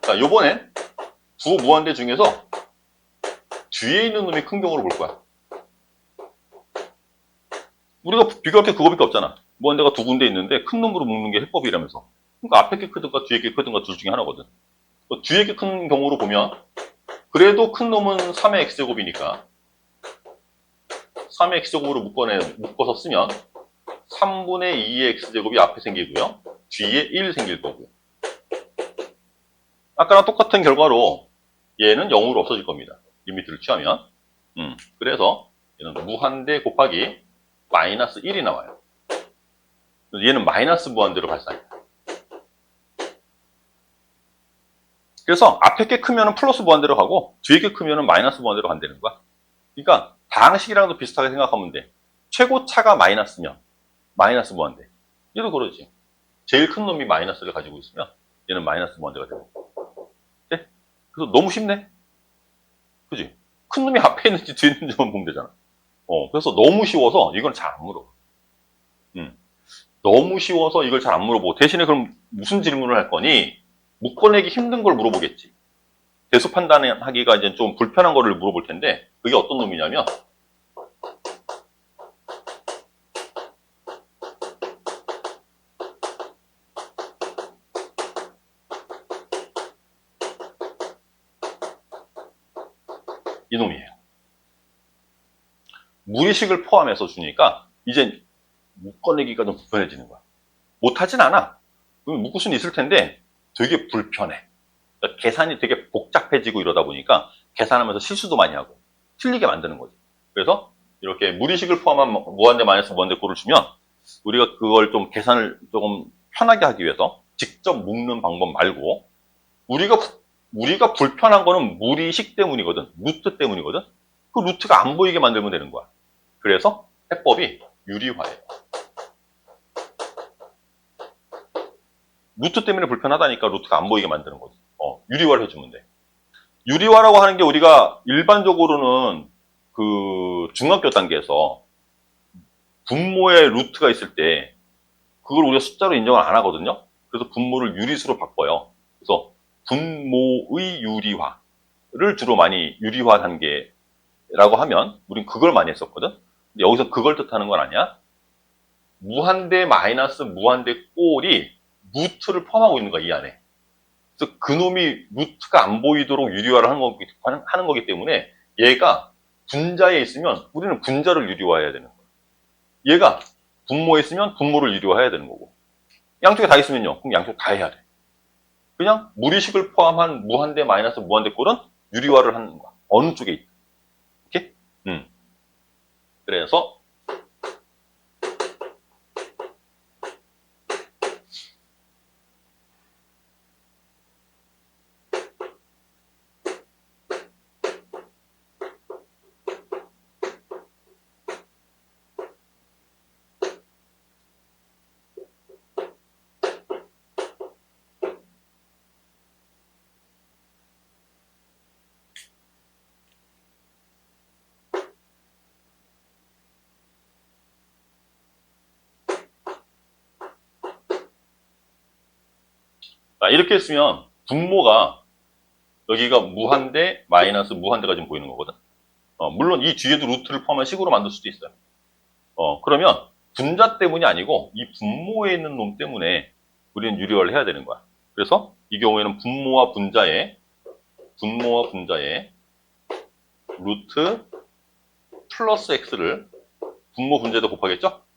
자, 요번엔 두 무한대 중에서 뒤에 있는 놈이 큰 경우를 볼 거야. 우리가 비교할 게 그거밖에 없잖아. 무한대가 두 군데 있는데 큰 놈으로 묶는 게 해법이라면서. 그러니까 앞에 게 크든가 뒤에 게 크든가 둘 중에 하나거든. 뒤에 게 큰 경우로 보면 그래도 큰 놈은 3의 x제곱이니까 3의 x제곱으로 묶어서 쓰면 3분의 2의 x제곱이 앞에 생기고요. 뒤에 1 생길 거고요. 아까랑 똑같은 결과로 얘는 0으로 없어질 겁니다. 리미트를 취하면. 그래서 얘는 무한대 곱하기 마이너스 1이 나와요. 얘는 마이너스 무한대로 발산해요. 그래서 앞에 게 크면 플러스 무한대로 가고 뒤에 게 크면 마이너스 무한대로 간다는 거야. 그러니까 다항식이랑도 비슷하게 생각하면 돼. 최고차가 마이너스면 마이너스 무한대. 얘도 그러지. 제일 큰 놈이 마이너스를 가지고 있으면 얘는 마이너스 무한대가 되고. 네? 그래서 너무 쉽네. 그지? 큰 놈이 앞에 있는지 뒤에 있는지만 보면 되잖아. 그래서 너무 쉬워서 이건 잘 안 물어봐. 너무 쉬워서 이걸 잘 안 물어보고 대신에 그럼 무슨 질문을 할 거니? 묶어내기 힘든 걸 물어보겠지. 대수 판단하기가 이제 좀 불편한 거를 물어볼 텐데 그게 어떤 놈이냐면 이놈이에요. 무리식을 포함해서 주니까 이제 묶어내기가 좀 불편해지는 거야. 못하진 않아. 묶을 수는 있을 텐데 되게 불편해. 그러니까 계산이 되게 복잡해지고 이러다 보니까 계산하면서 실수도 많이 하고 틀리게 만드는 거지. 그래서 이렇게 무리식을 포함한 무한대 마이너스 무한대 꼴을 주면 우리가 그걸 좀 계산을 조금 편하게 하기 위해서 직접 묶는 방법 말고 우리가 불편한 거는 무리식 때문이거든. 루트 때문이거든. 그 루트가 안 보이게 만들면 되는 거야. 그래서 해법이 유리화예요. 루트 때문에 불편하다니까 루트가 안 보이게 만드는 거지. 유리화를 해주면 돼. 유리화라고 하는 게 우리가 일반적으로는 그 중학교 단계에서 분모의 루트가 있을 때 그걸 우리가 숫자로 인정을 안 하거든요. 그래서 분모를 유리수로 바꿔요. 그래서 분모의 유리화를 주로 많이 유리화 단계라고 하면 우린 그걸 많이 했었거든. 근데 여기서 그걸 뜻하는 건 아니야. 무한대 마이너스 무한대 꼴이 루트를 포함하고 있는 거야, 이 안에. 그래서 그놈이 루트가 안 보이도록 유리화를 하는 거기 때문에 얘가 분자에 있으면 우리는 분자를 유리화해야 되는 거야. 얘가 분모에 있으면 분모를 유리화해야 되는 거고. 양쪽에 다 있으면요. 그럼 양쪽 다 해야 돼. 그냥 무리식을 포함한 무한대 마이너스 무한대 꼴은 유리화를 하는 거야. 어느 쪽에 있다. 오케이? 그래서 이렇게 했으면 분모가 여기가 무한대 마이너스 무한대가 지금 보이는 거거든. 물론 이 뒤에도 루트를 포함한 식으로 만들 수도 있어요. 그러면 분자 때문이 아니고 이 분모에 있는 놈 때문에 우리는 유리화를 해야 되는 거야. 그래서 이 경우에는 분모와 분자에 루트 플러스 x를 분모 분자에다 곱하겠죠?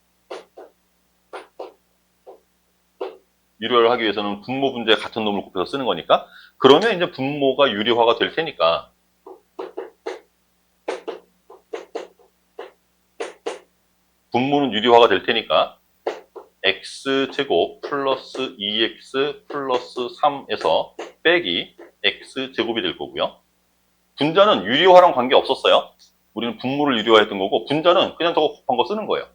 유리화를 하기 위해서는 분모 분자에 같은 놈을 곱해서 쓰는 거니까. 그러면 이제 분모가 유리화가 될 테니까 분모는 유리화가 될 테니까 x제곱 플러스 2x 플러스 3에서 빼기 x제곱이 될 거고요. 분자는 유리화랑 관계 없었어요. 우리는 분모를 유리화했던 거고 분자는 그냥 저거 곱한 거 쓰는 거예요.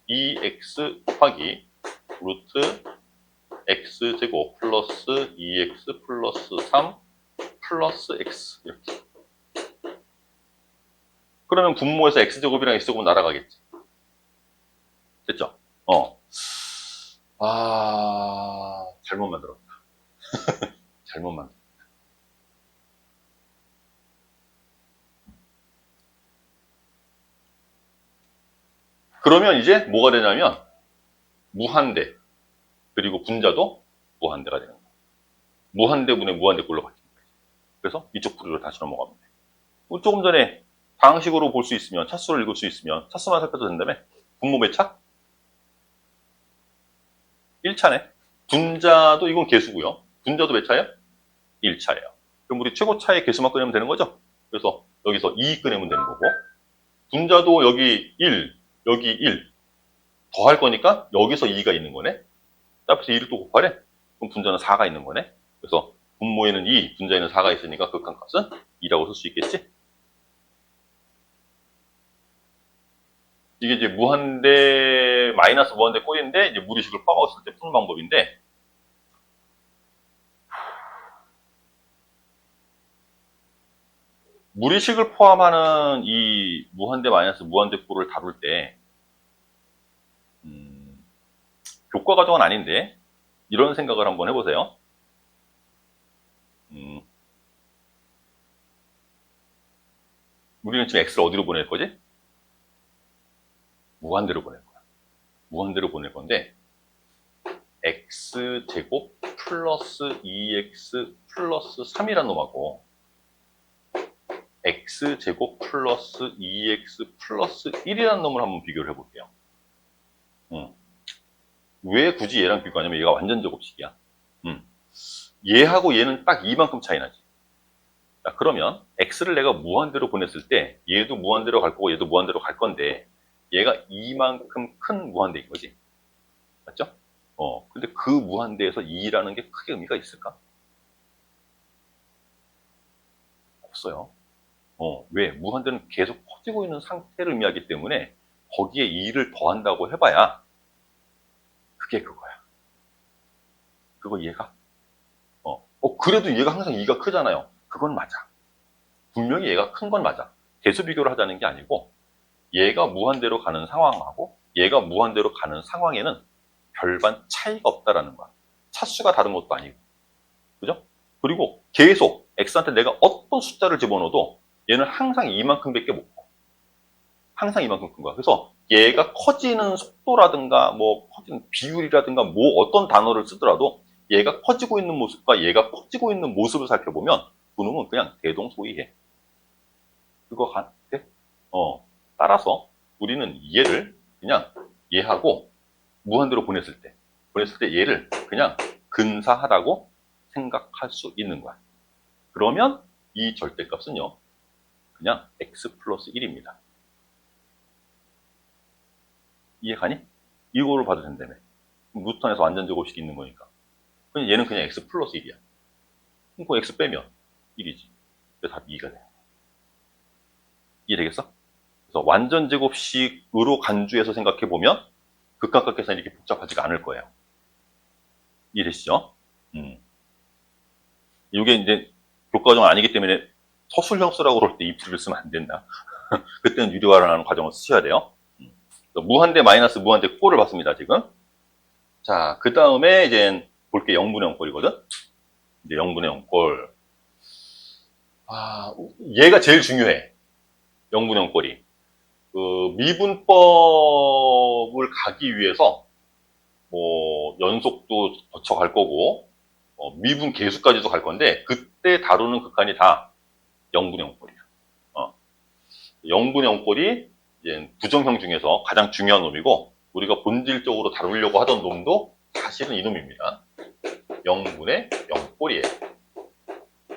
2x 곱하기 루트 x제곱 플러스 2x 플러스 3 플러스 x 이렇게. 그러면 분모에서 x제곱이랑 x제곱은 날아가겠지. 됐죠? 잘못 만들었다. 잘못 만들었다. 그러면 이제 뭐가 되냐면 무한대 그리고 분자도 무한대가 되는 거예요. 무한대분의 무한대꼴로 바뀌는 거예요. 그래서 이쪽 부류로 다시 넘어가면 돼요. 조금 전에 방식으로 볼 수 있으면 차수를 읽을 수 있으면 차수만 살펴도 된다며? 분모 몇 차? 1차네. 분자도 이건 개수고요. 분자도 몇 차예요? 1차예요. 그럼 우리 최고차의 개수만 꺼내면 되는 거죠? 그래서 여기서 2 꺼내면 되는 거고 분자도 여기 1, 여기 1 더할 거니까 여기서 2가 있는 거네. 앞에서 2를 또 곱하래. 그럼 분자는 4가 있는 거네. 그래서 분모에는 2, 분자에는 4가 있으니까 극한값은 2라고 쓸 수 있겠지? 이게 이제 무한대, 마이너스 무한대 꼴인데, 이제 무리식을 퍼먹었을 때 푸는 방법인데, 무리식을 포함하는 이 무한대, 마이너스 무한대 꼴을 다룰 때, 교과 과정은 아닌데, 이런 생각을 한번 해보세요. 우리는 지금 x를 어디로 보낼 거지? 무한대로 보낼 거야. 무한대로 보낼 건데 x제곱 플러스 2x 플러스 3이라는 놈하고 x제곱 플러스 2x 플러스 1이라는 놈을 한번 비교를 해볼게요. 왜 굳이 얘랑 비교하냐면 얘가 완전 제곱식이야. 얘하고 얘는 딱 이만큼 차이 나지. 자, 그러면 x를 내가 무한대로 보냈을 때 얘도 무한대로 갈 거고 얘도 무한대로 갈 건데 얘가 이만큼 큰 무한대인 거지. 맞죠? 근데 그 무한대에서 2라는 게 크게 의미가 있을까? 없어요. 왜? 무한대는 계속 커지고 있는 상태를 의미하기 때문에 거기에 2를 더한다고 해봐야 그게 그거야. 그거 이해가? 그래도 얘가 항상 2가 크잖아요. 그건 맞아. 분명히 얘가 큰 건 맞아. 대수 비교를 하자는 게 아니고 얘가 무한대로 가는 상황하고 얘가 무한대로 가는 상황에는 별반 차이가 없다라는 거야. 차수가 다른 것도 아니고. 그죠? 그리고 계속 x한테 내가 어떤 숫자를 집어넣어도 얘는 항상 이만큼밖에 못 커. 항상 이만큼 큰 거야. 그래서 얘가 커지는 속도라든가 뭐 커지는 비율이라든가 뭐 어떤 단어를 쓰더라도 얘가 커지고 있는 모습과 얘가 커지고 있는 모습을 살펴보면 그놈은 그냥 대동소이해. 그거 같아? 따라서 우리는 얘를 그냥 얘하고 무한대로 보냈을 때 얘를 그냥 근사하다고 생각할 수 있는 거야. 그러면 이 절대값은요, 그냥 x 플러스 1입니다. 이해가니? 이거로 봐도 된다며. 루트 안에서 완전 제곱식이 있는 거니까. 그냥 얘는 그냥 x 플러스 1이야. 그럼 x 빼면 1이지. 그래서 답이 2가 돼. 이해되겠어? 그래서 완전 제곱식으로 간주해서 생각해보면 극한각 계산이 이렇게 복잡하지가 않을 거예요. 이해되시죠? 이게 이제 교과정 아니기 때문에 서술형수라고 그럴 때 입술을 쓰면 안 된다. 그때는 유리화라는 과정을 쓰셔야 돼요. 무한대 마이너스 무한대 꼴을 봤습니다, 지금. 자, 그 다음에 이제 볼게 0분의 0꼴이거든? 이제 0분의 0꼴. 얘가 제일 중요해. 0분의 0꼴이. 미분법을 가기 위해서, 연속도 거쳐갈 거고, 미분 계수까지도 갈 건데, 그때 다루는 극한이 다 0분의 0꼴이야. 0분의 0꼴이 이제 부정형 중에서 가장 중요한 놈이고, 우리가 본질적으로 다루려고 하던 놈도 사실은 이 놈입니다. 0분의 0꼴이에요.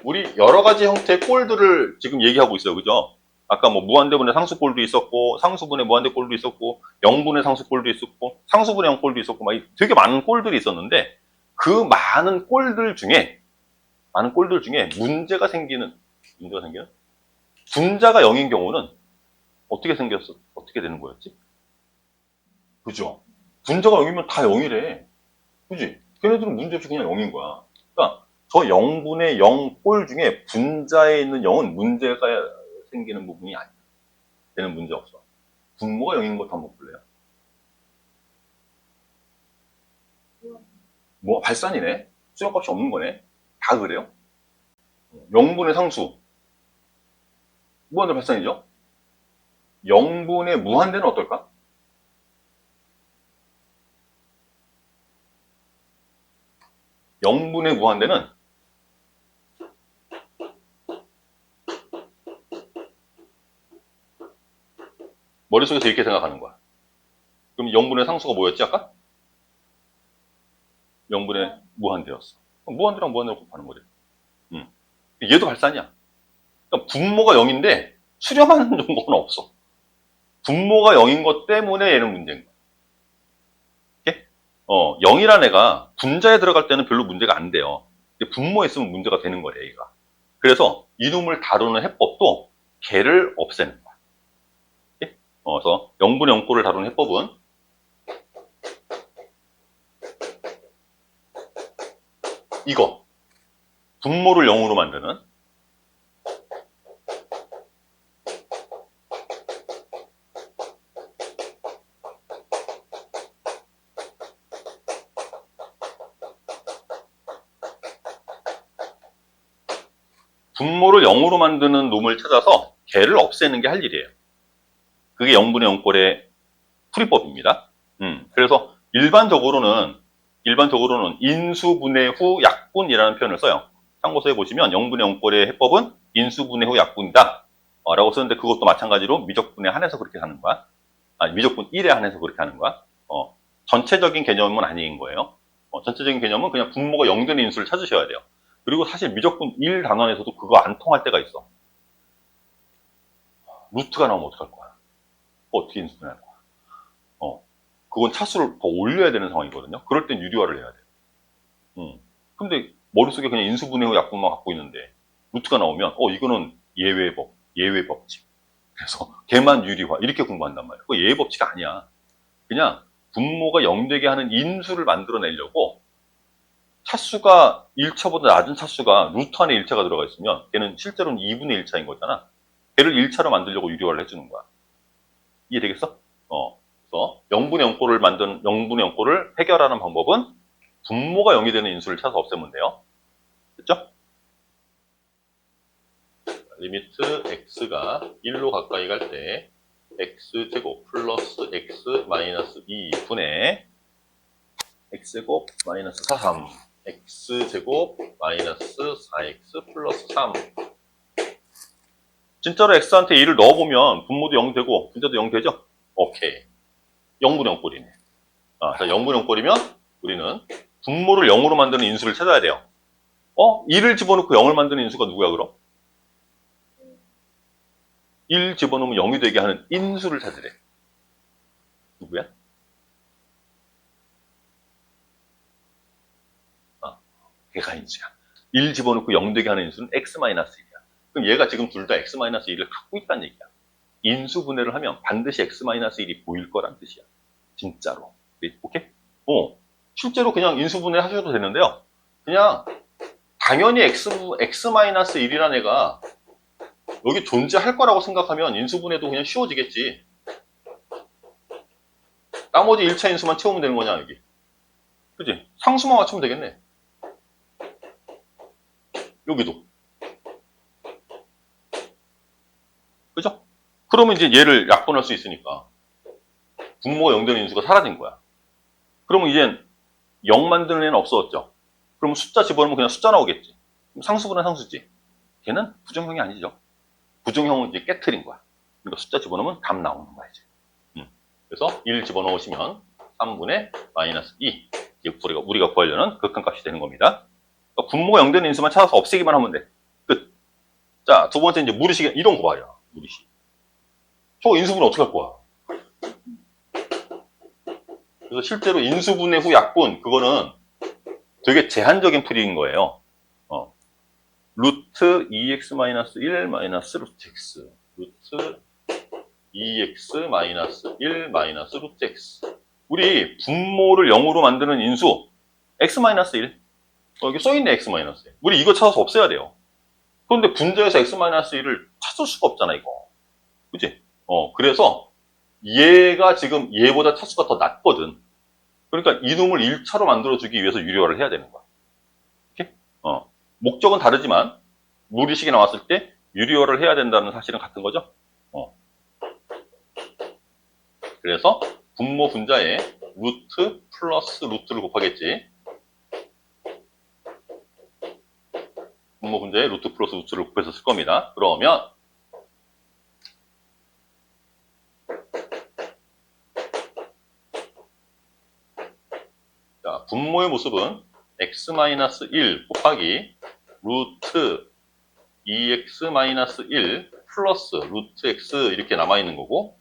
우리 여러 가지 형태의 꼴들을 지금 얘기하고 있어요. 그죠? 아까 뭐 무한대분의 상수꼴도 있었고, 상수분의 무한대꼴도 있었고, 0분의 상수꼴도 있었고, 상수분의 0꼴도 있었고, 막 되게 많은 꼴들이 있었는데, 그 많은 꼴들 중에 문제가 생기는 분자가 0인 경우는 어떻게 되는 거였지? 그죠? 분자가 0이면 다 0이래. 그지? 걔네들은 문제없이 그냥 0인 거야. 그러니까 저 0분의 0꼴 중에 분자에 있는 0은 문제가 생기는 부분이 아니야. 걔는 문제 없어. 분모가 0인 것도 한번 볼래요? 뭐 발산이네? 수렴값이 없는 거네? 다 그래요? 0분의 상수. 무한대 발산이죠? 0분의 무한대는 어떨까? 0분의 무한대는 머릿속에서 이렇게 생각하는 거야. 그럼 0분의 상수가 뭐였지 아까? 0분의 무한대였어. 무한대랑 무한대를 곱하는 거래. 얘도 발산이야. 그러니까 분모가 0인데 수렴하는 정보는 없어. 분모가 0인 것 때문에 얘는 문제인 거야. 이렇게? 0이란 애가 분자에 들어갈 때는 별로 문제가 안 돼요. 분모에 있으면 문제가 되는 거래, 얘가. 그래서 이놈을 다루는 해법도 걔를 없애는 거야. 이렇게? 그래서 0분의 0꼴을 다루는 해법은 이거. 분모를 0으로 만드는 분모를 0으로 만드는 놈을 찾아서 걔를 없애는 게 할 일이에요. 그게 0분의 0꼴의 풀이법입니다. 그래서 일반적으로는 인수분해 후 약분이라는 표현을 써요. 참고서에 보시면 0분의 0꼴의 해법은 인수분해 후 약분이다 라고 쓰는데 그것도 마찬가지로 미적분에 한해서 그렇게 하는 거야. 미적분 1에 한해서 그렇게 하는 거야. 전체적인 개념은 아닌 거예요. 전체적인 개념은 그냥 분모가 0 되는 인수를 찾으셔야 돼요. 그리고 사실 미적분 1 단원에서도 그거 안 통할 때가 있어. 루트가 나오면 어떡할 거야? 어떻게 인수분해할 거야? 그건 차수를 더 올려야 되는 상황이거든요. 그럴 땐 유리화를 해야 돼요. 근데 머릿속에 그냥 인수분해 후 약분만 갖고 있는데 루트가 나오면 이거는 예외 법칙. 그래서 걔만 유리화 이렇게 공부한단 말이에요. 그거 예외 법칙이 아니야. 그냥 분모가 0되게 하는 인수를 만들어내려고 차수가 1차보다 낮은 차수가 루트 안에 1차가 들어가 있으면 걔는 실제로는 2분의 1차인 거잖아. 걔를 1차로 만들려고 유리화를 해주는 거야. 이해되겠어? 그래서 0분의 0꼴을 만든 0분의 0꼴을 해결하는 방법은 분모가 0이 되는 인수를 찾아서 없애면 돼요. 됐죠? 리미트 x가 1로 가까이 갈 때 x제곱 플러스 x 마이너스 2분의 x제곱 마이너스 4, 3 x제곱 마이너스 4x 플러스 3 진짜로 x한테 2를 넣어보면 분모도 0 되고 분자도 0 되죠? 오케이. 0분의 0꼴이네. 자, 0분의 0꼴이면 우리는 분모를 0으로 만드는 인수를 찾아야 돼요. 1을 집어넣고 0을 만드는 인수가 누구야 그럼? 1 집어넣으면 0이 되게 하는 인수를 찾으래. 누구야? 걔가 인수야. 1 집어넣고 0 되게 하는 인수는 x-1이야. 그럼 얘가 지금 둘 다 x-1을 갖고 있다는 얘기야. 인수분해를 하면 반드시 x-1이 보일 거란 뜻이야. 진짜로. 오케이? 실제로 그냥 인수분해 하셔도 되는데요. 그냥 당연히 x-1이라는 애가 여기 존재할 거라고 생각하면 인수분해도 그냥 쉬워지겠지. 나머지 1차 인수만 채우면 되는 거냐 여기. 그지? 상수만 맞추면 되겠네. 여기도. 그죠? 그러면 이제 얘를 약분할 수 있으니까 분모가 0 되는 인수가 사라진 거야. 그러면 이젠 0 만드는 애는 없어졌죠. 그럼 숫자 집어넣으면 그냥 숫자 나오겠지. 그럼 상수분은 상수지. 걔는 부정형이 아니죠. 부정형은 이제 깨트린 거야. 그러니까 숫자 집어넣으면 답 나오는 거야 이제. 그래서 1 집어넣으시면 3분의 마이너스 2. 이게 우리가 구하려는 극한값이 되는 겁니다. 그러니까 분모가 0 되는 인수만 찾아서 없애기만 하면 돼. 끝. 자, 두 번째 이제 무리식 이런 거 봐요. 무리식. 저거 인수분해 어떻게 할 거야? 그래서 실제로 인수분해 후 약분 그거는 되게 제한적인 풀이인 거예요. 루트 2x-1 마이너스 루트 x 루트 2x 마이너스 1 마이너스 루트 x 우리 분모를 0으로 만드는 인수 x-1 여기 써있네 x-1 우리 이거 찾아서 없애야 돼요. 그런데 분자에서 x-1을 찾을 수가 없잖아 이거. 그치? 그래서 얘가 지금 얘보다 차수가 더 낮거든. 그러니까 이놈을 1차로 만들어주기 위해서 유리화를 해야 되는 거야. 이렇게? 목적은 다르지만 무리식이 나왔을 때 유리화를 해야 된다는 사실은 같은 거죠. 그래서 분모 분자에 루트 플러스 루트를 곱하겠지. 분모 분자에 루트 플러스 루트를 곱해서 쓸 겁니다. 그러면 자, 분모의 모습은 x-1 곱하기 루트 2x-1 플러스 루트 x 이렇게 남아있는 거고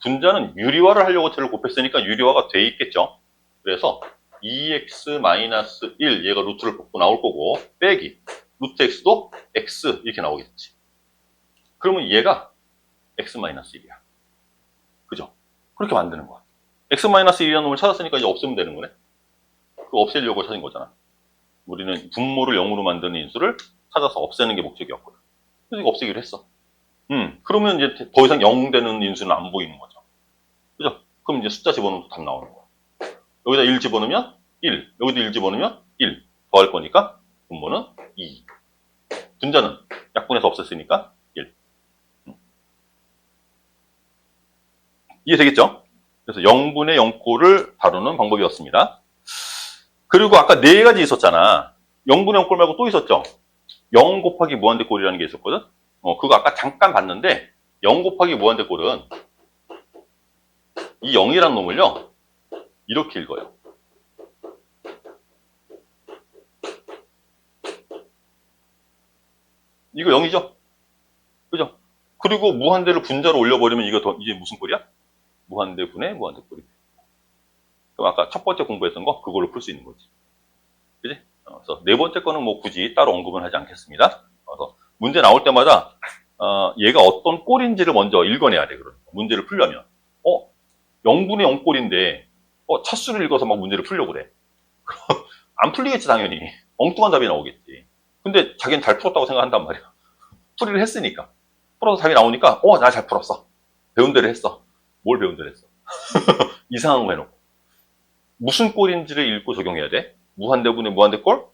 분자는 유리화를 하려고 쟤를 곱했으니까 유리화가 돼 있겠죠. 그래서 2x-1 얘가 루트를 뽑고 나올 거고 빼기 루트 x도 x 이렇게 나오겠지. 그러면 얘가 x-1이야. 그죠? 그렇게 만드는 거야. x-1이라는 놈을 찾았으니까 이제 없애면 되는 거네. 그거 없애려고 찾은 거잖아. 우리는 분모를 0으로 만드는 인수를 찾아서 없애는 게 목적이었거든. 그래서 이거 없애기로 했어. 그러면 이제 더 이상 0 되는 인수는 안 보이는 거죠. 그죠? 그럼 이제 숫자 집어넣으면 답 나오는 거야. 여기다 1 집어넣으면 1, 여기도 1 집어넣으면 1 더할 거니까 분모는 2. 분자는 약분해서 없앴으니까 1. 이해되겠죠? 그래서 0분의 0꼴을 다루는 방법이었습니다. 그리고 아까 4가지 있었잖아. 0분의 0꼴 말고 또 있었죠? 0 곱하기 무한대꼴이라는 게 있었거든? 그거 아까 잠깐 봤는데 0 곱하기 무한대꼴은 이 0이라는 놈을요 이렇게 읽어요. 이거 0이죠? 그죠? 그리고 무한대를 분자로 올려버리면 이게 무슨 꼴이야? 무한대 분의 무한대꼴이. 그럼 아까 첫 번째 공부했던 거 그걸로 풀 수 있는 거지. 그지? 그래서 네 번째 거는 뭐 굳이 따로 언급은 하지 않겠습니다. 그래서 문제 나올 때마다 얘가 어떤 꼴인지를 먼저 읽어내야 돼. 그런 문제를 풀려면 0분의 0꼴인데 차수를 읽어서 막 문제를 풀려고 그래. 안 풀리겠지 당연히. 엉뚱한 답이 나오겠지. 근데 자기는 잘 풀었다고 생각한단 말이야. 풀이를 했으니까. 풀어서 답이 나오니까 나 잘 풀었어. 배운 대로 했어. 뭘 배운 대로 했어? 이상한 거 해놓고. 무슨 꼴인지를 읽고 적용해야 돼? 무한대분의 무한대꼴?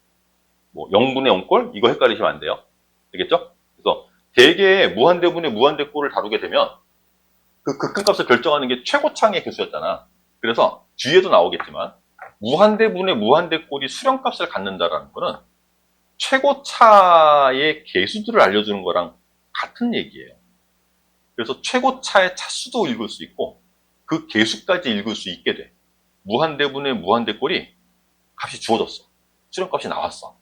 뭐 0분의 0꼴? 이거 헷갈리시면 안 돼요. 되겠죠? 그래서 대개 무한대분의 무한대꼴을 다루게 되면 그 극한값을 결정하는 게 최고창의 개수였잖아. 그래서 뒤에도 나오겠지만 무한대분의 무한대꼴이 수렴값을 갖는다라는 거는 최고차의 개수들을 알려주는 거랑 같은 얘기예요. 그래서 최고차의 차수도 읽을 수 있고 그 개수까지 읽을 수 있게 돼. 무한대분의 무한대꼴이 값이 주어졌어. 수렴값이 나왔어.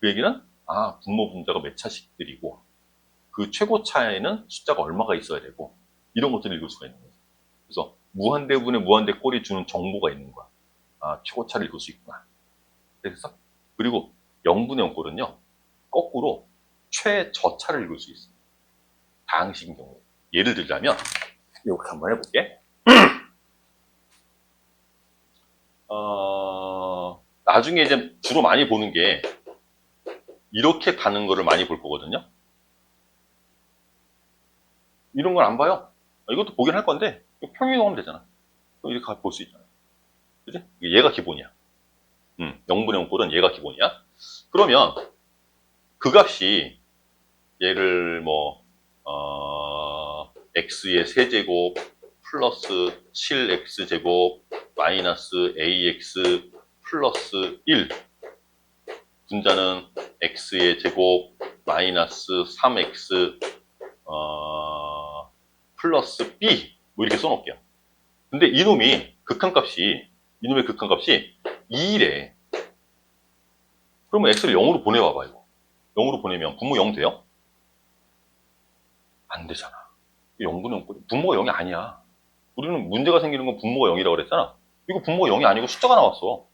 그 얘기는 분모 분자가 몇 차씩들이고 그 최고차에는 숫자가 얼마가 있어야 되고 이런 것들을 읽을 수가 있는 거죠. 그래서 무한대분의 무한대꼴이 주는 정보가 있는 거야. 최고차를 읽을 수 있구나. 그래서 그리고 0분의 0꼴은요 거꾸로 최저차를 읽을 수 있어요. 다항식인 경우에. 예를 들자면 이렇게 한번 해볼게. 나중에 이제 주로 많이 보는 게 이렇게 가는 거를 많이 볼 거거든요. 이런 건 안 봐요. 이것도 보긴 할 건데 평행이동하면 되잖아. 이렇게 볼 수 있잖아. 그지? 얘가 기본이야. 0분의 0꼴은 얘가 기본이야. 그러면 그 값이 얘를 x의 세제곱 플러스 7x제곱 마이너스 ax 플러스 1 분자는 x의 제곱 마이너스 3x 플러스 b 뭐 이렇게 써놓을게요. 근데 이놈의 극한값이 2래. 그러면 x를 0으로 보내봐봐 이거. 0으로 보내면 분모 0 돼요? 안 되잖아. 0분의 0꼴이 분모가 0이 아니야. 우리는 문제가 생기는 건 분모가 0이라고 그랬잖아. 이거 분모가 0이 아니고 숫자가 나왔어.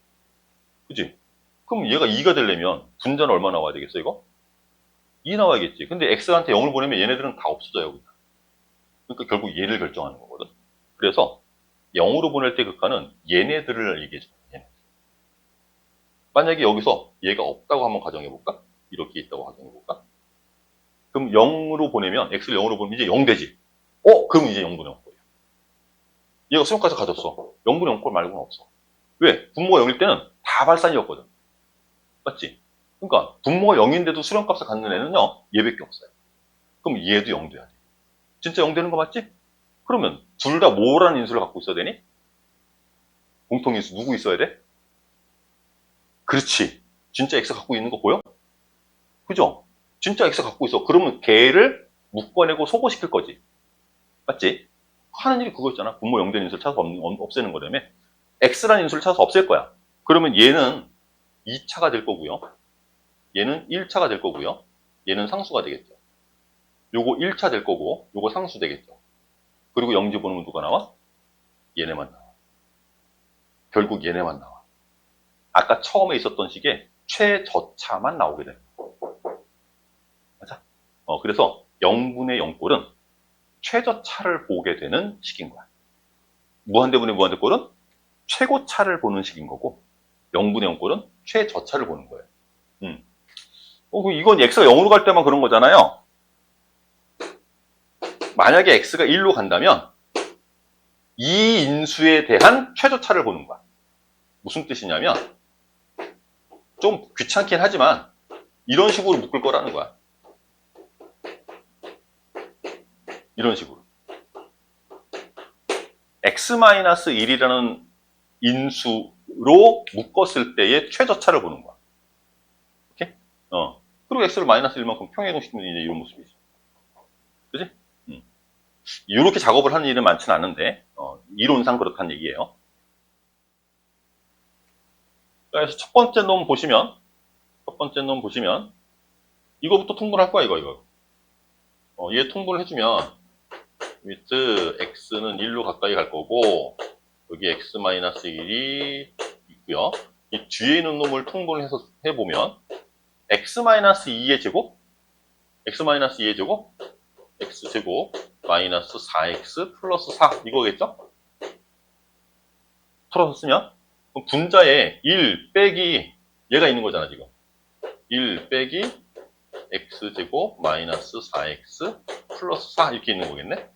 그치? 그럼 얘가 2가 되려면 분자는 얼마 나와야 되겠어 이거? 2 나와야겠지. 근데 x한테 0을 보내면 얘네들은 다 없어져요. 그냥. 그러니까 결국 얘를 결정하는 거거든. 그래서 0으로 보낼 때 극한은 얘네들을 얘기해줘. 얘네들. 만약에 여기서 얘가 없다고 한번 가정해볼까? 이렇게 있다고 가정해볼까? 그럼 0으로 보내면 x를 0으로 보면 이제 0 되지. 그럼 이제 0분의 0꼴이야. 얘가 수렴까지 가졌어. 0분의 0꼴 말고는 없어. 왜? 분모가 0일 때는 다 발산이었거든. 맞지? 그러니까 분모가 0인데도 수렴값을 갖는 애는요 얘밖에 없어요. 그럼 얘도 0 돼야 돼. 진짜 0 되는 거 맞지? 그러면 둘 다 뭐라는 인수를 갖고 있어야 되니? 공통인수 누구 있어야 돼? 그렇지. 진짜 x 갖고 있는 거 보여? 그죠? 진짜 x 갖고 있어. 그러면 걔를 묶어내고 소거시킬 거지. 맞지? 하는 일이 그거였잖아. 분모 0 되는 인수를 찾아서 없애는 거라며. x라는 인수를 찾아서 없앨 거야. 그러면 얘는 2차가 될 거고요. 얘는 1차가 될 거고요. 얘는 상수가 되겠죠. 요거 1차 될 거고 요거 상수 되겠죠. 그리고 0 집어넣으면 누가 나와? 얘네만 나와. 결국 얘네만 나와. 아까 처음에 있었던 식의 최저차만 나오게 됩니다. 맞아? 그래서 0분의 0꼴은 최저차를 보게 되는 식인 거야. 무한대분의 무한대꼴은 최고차를 보는 식인 거고 0분의 0꼴은 최저차를 보는 거예요. 이건 x가 0으로 갈 때만 그런 거잖아요. 만약에 x가 1로 간다면 이 인수에 대한 최저차를 보는 거야. 무슨 뜻이냐면 좀 귀찮긴 하지만 이런 식으로 묶을 거라는 거야. 이런 식으로. x-1이라는 인수로 묶었을 때의 최저차를 보는 거야. 오케이? 그리고 x를 마이너스 1만큼 평행이동시키면 이제 이런 모습이죠. 그지? 이렇게 작업을 하는 일은 많지는 않은데, 이론상 그렇다는 얘기예요. 그래서 첫 번째 놈 보시면, 이거부터 통분할 거야, 이거. 얘 통분을 해주면, with x는 1로 가까이 갈 거고, 여기 x-1이 있고요. 이 뒤에 있는 놈을 통분을 해서 해보면 x-2의 제곱, x-2의 제곱, x제곱 마이너스 4x 플러스 4 이거겠죠? 풀어서 쓰면 그럼 분자에 1 빼기 얘가 있는 거잖아 지금. 1 빼기 x제곱 마이너스 4x 플러스 4 이렇게 있는 거겠네?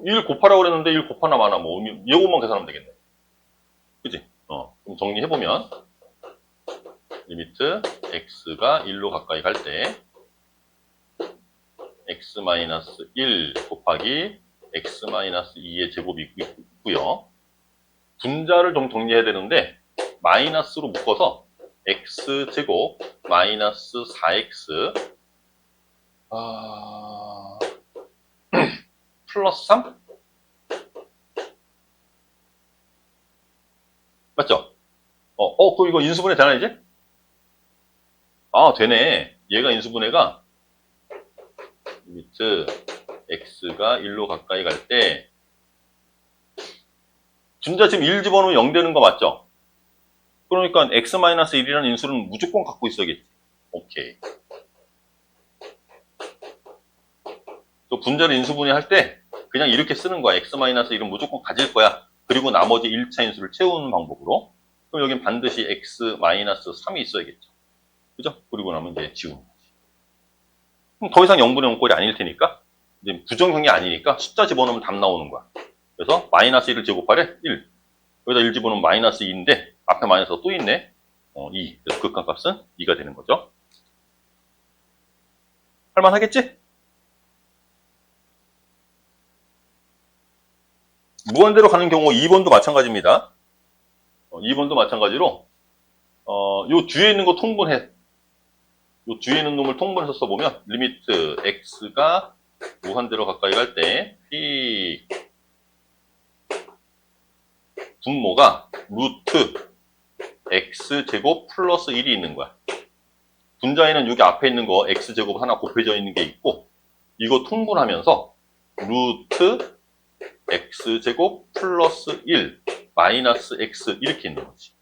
1 곱하라고 그랬는데 1 곱하나 마나 뭐 이것만 계산하면 되겠네. 그지? 그럼 정리해보면 리미트 x가 1로 가까이 갈 때 x-1 곱하기 x-2의 제곱이 있고요. 분자를 좀 정리해야 되는데 마이너스로 묶어서 x제곱 마이너스 4x 플러스 3? 맞죠? 그럼 이거 인수분해 되나 이제? 되네. 얘가 인수분해가 리미트 x가 1로 가까이 갈 때 분자 지금 1 집어넣으면 0 되는 거 맞죠? 그러니까 x-1이라는 인수는 무조건 갖고 있어야겠지. 오케이. 또 분자를 인수분해할 때 그냥 이렇게 쓰는 거야. x-1은 무조건 가질 거야. 그리고 나머지 1차 인수를 채우는 방법으로. 그럼 여긴 반드시 x-3이 있어야겠죠. 그죠? 그리고 나면 이제 지우는 거지. 그럼 더 이상 0분의 0 꼴이 아닐 테니까 이제 부정형이 아니니까 숫자 집어넣으면 답 나오는 거야. 그래서 마이너스 1을 제곱하래 1. 여기다 1 집어넣으면 마이너스 2인데 앞에 마이너스가 또 있네. 2. 그래서 극한값은 2가 되는 거죠. 할만하겠지? 무한대로 가는 경우 2번도 마찬가지입니다. 2번도 마찬가지로 요 뒤에 있는 거 통분해. 요 뒤에 있는 놈을 통분해서 써보면 리미트 x가 무한대로 가까이 갈 때 p 분모가 루트 x제곱 플러스 1이 있는 거야. 분자에는 여기 앞에 있는 거 x제곱 하나 곱해져 있는 게 있고 이거 통분하면서 루트 x제곱 플러스 1 마이너스 x 이렇게 있는 거지.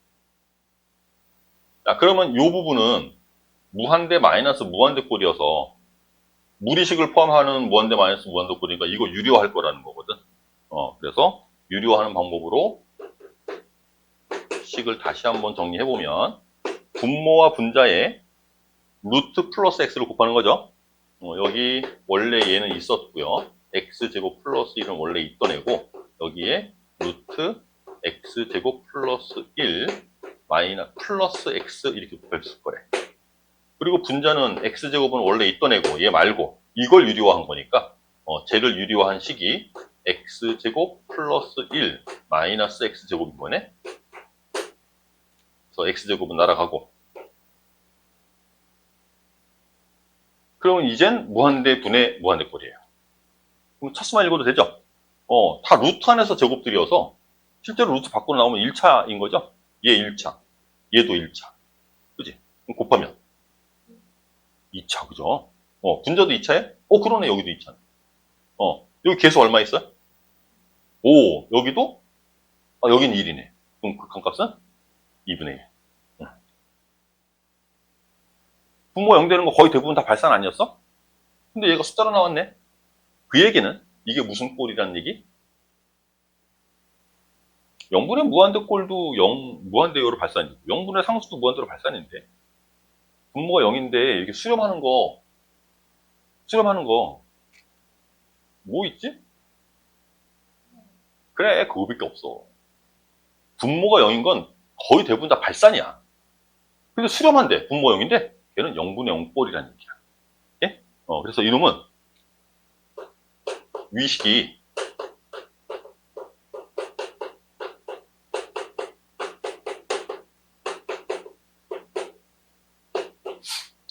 자, 그러면 이 부분은 무한대 마이너스 무한대 꼴이어서 무리식을 포함하는 무한대 마이너스 무한대 꼴이니까 이거 유료할 거라는 거거든. 그래서 유료하는 방법으로 식을 다시 한번 정리해보면 분모와 분자에 루트 플러스 x를 곱하는 거죠. 여기 원래 얘는 있었고요. x제곱 플러스 1은 원래 있던 애고 여기에 루트 x제곱 플러스 1 마이너스 플러스 x 이렇게 곱했을 거래. 그리고 분자는 x제곱은 원래 있던 애고 얘 말고 이걸 유리화한 거니까 쟤를 유리화한 식이 x제곱 플러스 1 마이너스 x제곱인 거네. 그래서 x제곱은 날아가고 그러면 이젠 무한대 분의 무한대 꼴이에요. 그럼 차수만 읽어도 되죠? 다 루트 안에서 제곱들이어서 실제로 루트 밖으로 나오면 1차인 거죠? 얘 1차, 얘도 1차. 그지? 그럼 곱하면 2차, 그죠? 분자도 2차에? 그러네, 여기도 2차. 여기 계수 얼마 있어요? 5, 여기도? 여긴 1이네. 그럼 극한값은 2분의 1. 분모 0 되는 거 거의 대부분 다 발산 아니었어? 근데 얘가 숫자로 나왔네. 그 얘기는 이게 무슨 꼴이라는 얘기? 0분의 무한대 꼴도 무한대로 발산이고 0분의 상수도 무한대로 발산인데 분모가 0인데 이렇게 수렴하는 거 뭐 있지? 그래, 그거밖에 없어. 분모가 0인 건 거의 대부분 다 발산이야. 근데 수렴한데 분모 0인데 걔는 0분의 0 꼴이라는 얘기야. 예? 그래서 이놈은 위식이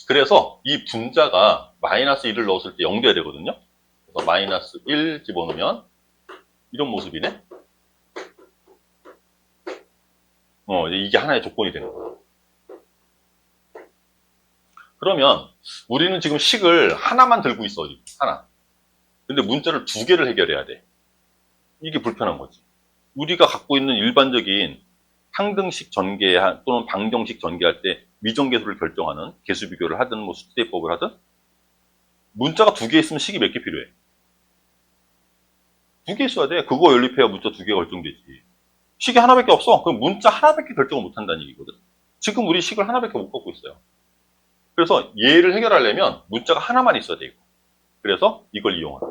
그래서 이 분자가 마이너스 1을 넣었을 때 0 돼야 되거든요. 그래서 마이너스 1 집어넣으면 이런 모습이네. 이게 하나의 조건이 되는 거야. 그러면 우리는 지금 식을 하나만 들고 있어. 하나. 근데 문자를 두 개를 해결해야 돼. 이게 불편한 거지. 우리가 갖고 있는 일반적인 항등식 전개 또는 방정식 전개할 때 미정계수를 결정하는 계수 비교를 하든 뭐 수치대법을 하든 문자가 2개 있으면 식이 몇 개 필요해? 2개 있어야 돼. 그거 연립해야 문자 2개가 결정되지. 식이 하나밖에 없어. 그럼 문자 하나밖에 결정을 못 한다는 얘기거든. 지금 우리 식을 하나밖에 못 갖고 있어요. 그래서 얘를 해결하려면 문자가 하나만 있어야 돼. 그래서 이걸 이용하라.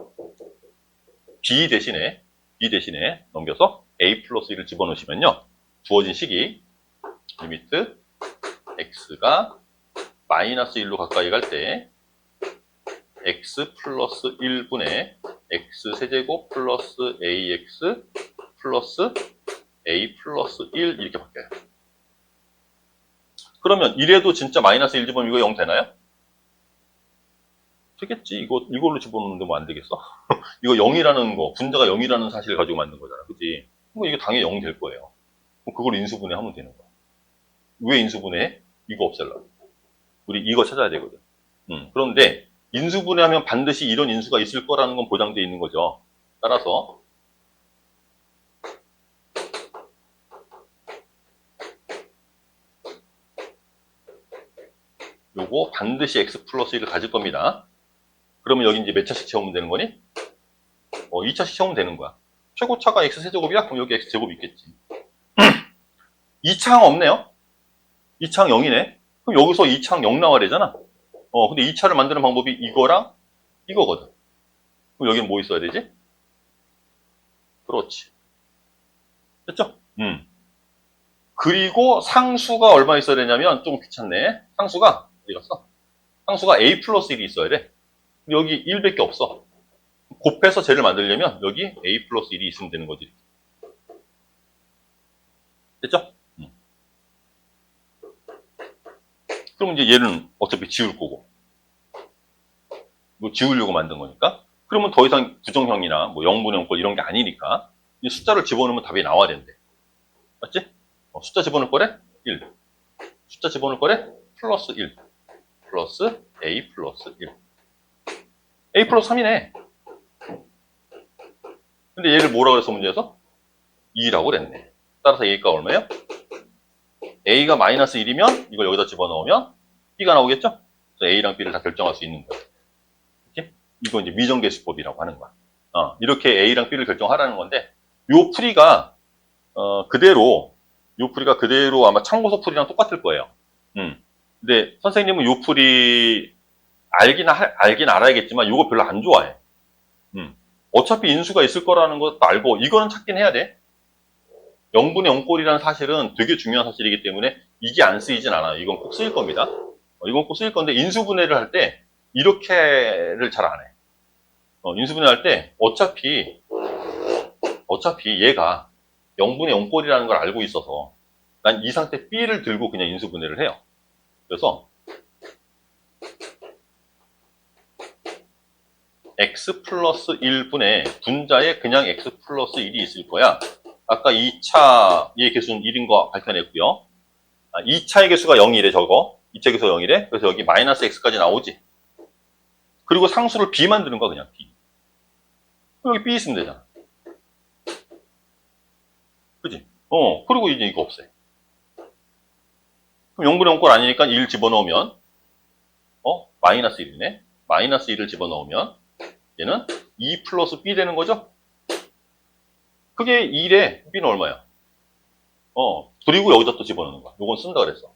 B 대신에 넘겨서 A 플러스 1을 집어넣으시면요. 주어진 식이 리미트 x가 마이너스 1로 가까이 갈 때 x 플러스 1분의 x 세제곱 플러스 ax 플러스 a 플러스 1 이렇게 바뀌어요. 그러면 이래도 진짜 마이너스 1 집어넣으면 이거 0 되나요? 되겠지. 이걸로 집어넣는데 뭐 안 되겠어? 이거 0이라는 거, 분자가 0이라는 사실을 가지고 만든 거잖아. 그치? 그럼 이게 당연히 0 될 거예요. 그럼 그걸 인수분해하면 되는 거야. 왜 인수분해? 이거 없애려고. 우리 이거 찾아야 되거든. 그런데 인수분해하면 반드시 이런 인수가 있을 거라는 건 보장되어 있는 거죠. 따라서 요거 반드시 x 플러스 1을 가질 겁니다. 그러면 여기 이제 몇 차씩 채우면 되는 거니? 2차씩 채우면 되는 거야. 최고차가 x세제곱이야? 그럼 여기 x제곱이 있겠지. 2차항 없네요? 2차항 0이네? 그럼 여기서 2차항 0 나와야 되잖아? 근데 2차를 만드는 방법이 이거랑 이거거든. 그럼 여기는 뭐 있어야 되지? 그렇지. 됐죠? 그리고 상수가 얼마 있어야 되냐면, 좀 귀찮네. 상수가, 어디 갔어? 상수가 a 플러스 1이 있어야 돼. 여기 1밖에 없어. 곱해서 쟤를 만들려면 여기 a 플러스 1이 있으면 되는 거지. 됐죠? 그럼 이제 얘는 어차피 지울 거고. 뭐 지우려고 만든 거니까. 그러면 더 이상 부정형이나 뭐 0분의 0꼴 이런 게 아니니까 이 숫자를 집어넣으면 답이 나와야 된대. 맞지? 숫자 집어넣을 거래? 1. 숫자 집어넣을 거래? 플러스 1. 플러스 a 플러스 1. a 플러스 3이네. 근데 얘를 뭐라고 그랬어, 문제에서? 2라고 그랬네. 따라서 a가 얼마예요? a가 마이너스 1이면 이걸 여기다 집어넣으면 b가 나오겠죠? 그래서 a랑 b를 다 결정할 수 있는 거예요. 이렇게? 이거 이제 미정계수법이라고 하는 거야. 이렇게 a랑 b를 결정하라는 건데 요 풀이가 그대로 아마 참고서 풀이랑 똑같을 거예요. 근데 선생님은 요 풀이 알긴 알아야겠지만 요거 별로 안 좋아해. 어차피 인수가 있을 거라는 것도 알고 이거는 찾긴 해야 돼. 0분의 0꼴이라는 사실은 되게 중요한 사실이기 때문에 이게 안 쓰이진 않아요. 이건 꼭 쓰일 겁니다. 이건 꼭 쓰일 건데 인수분해를 할 때 이렇게를 잘 안 해. 인수분해할 때 어차피 얘가 0분의 0꼴이라는 걸 알고 있어서 난 이 상태 B를 들고 그냥 인수분해를 해요. 그래서 x 플러스 1분의 분자에 그냥 x 플러스 1이 있을 거야. 아까 2차의 개수는 1인 거 밝혀냈고요. 2차의 개수가 0이래 저거. 2차 개수가 0이래. 그래서 여기 마이너스 x까지 나오지. 그리고 상수를 b 만드는 거야 그냥 b. 여기 b 있으면 되잖아. 그지? 그리고 이제 이거 없애. 그럼 0분의 0꼴 아니니까 1 집어넣으면 마이너스 1이네. 마이너스 1을 집어넣으면 얘는 2 플러스 b 되는 거죠? 그게 2래. b는 얼마야? 그리고 여기다 또 집어넣는 거야. 요건 쓴다 그랬어.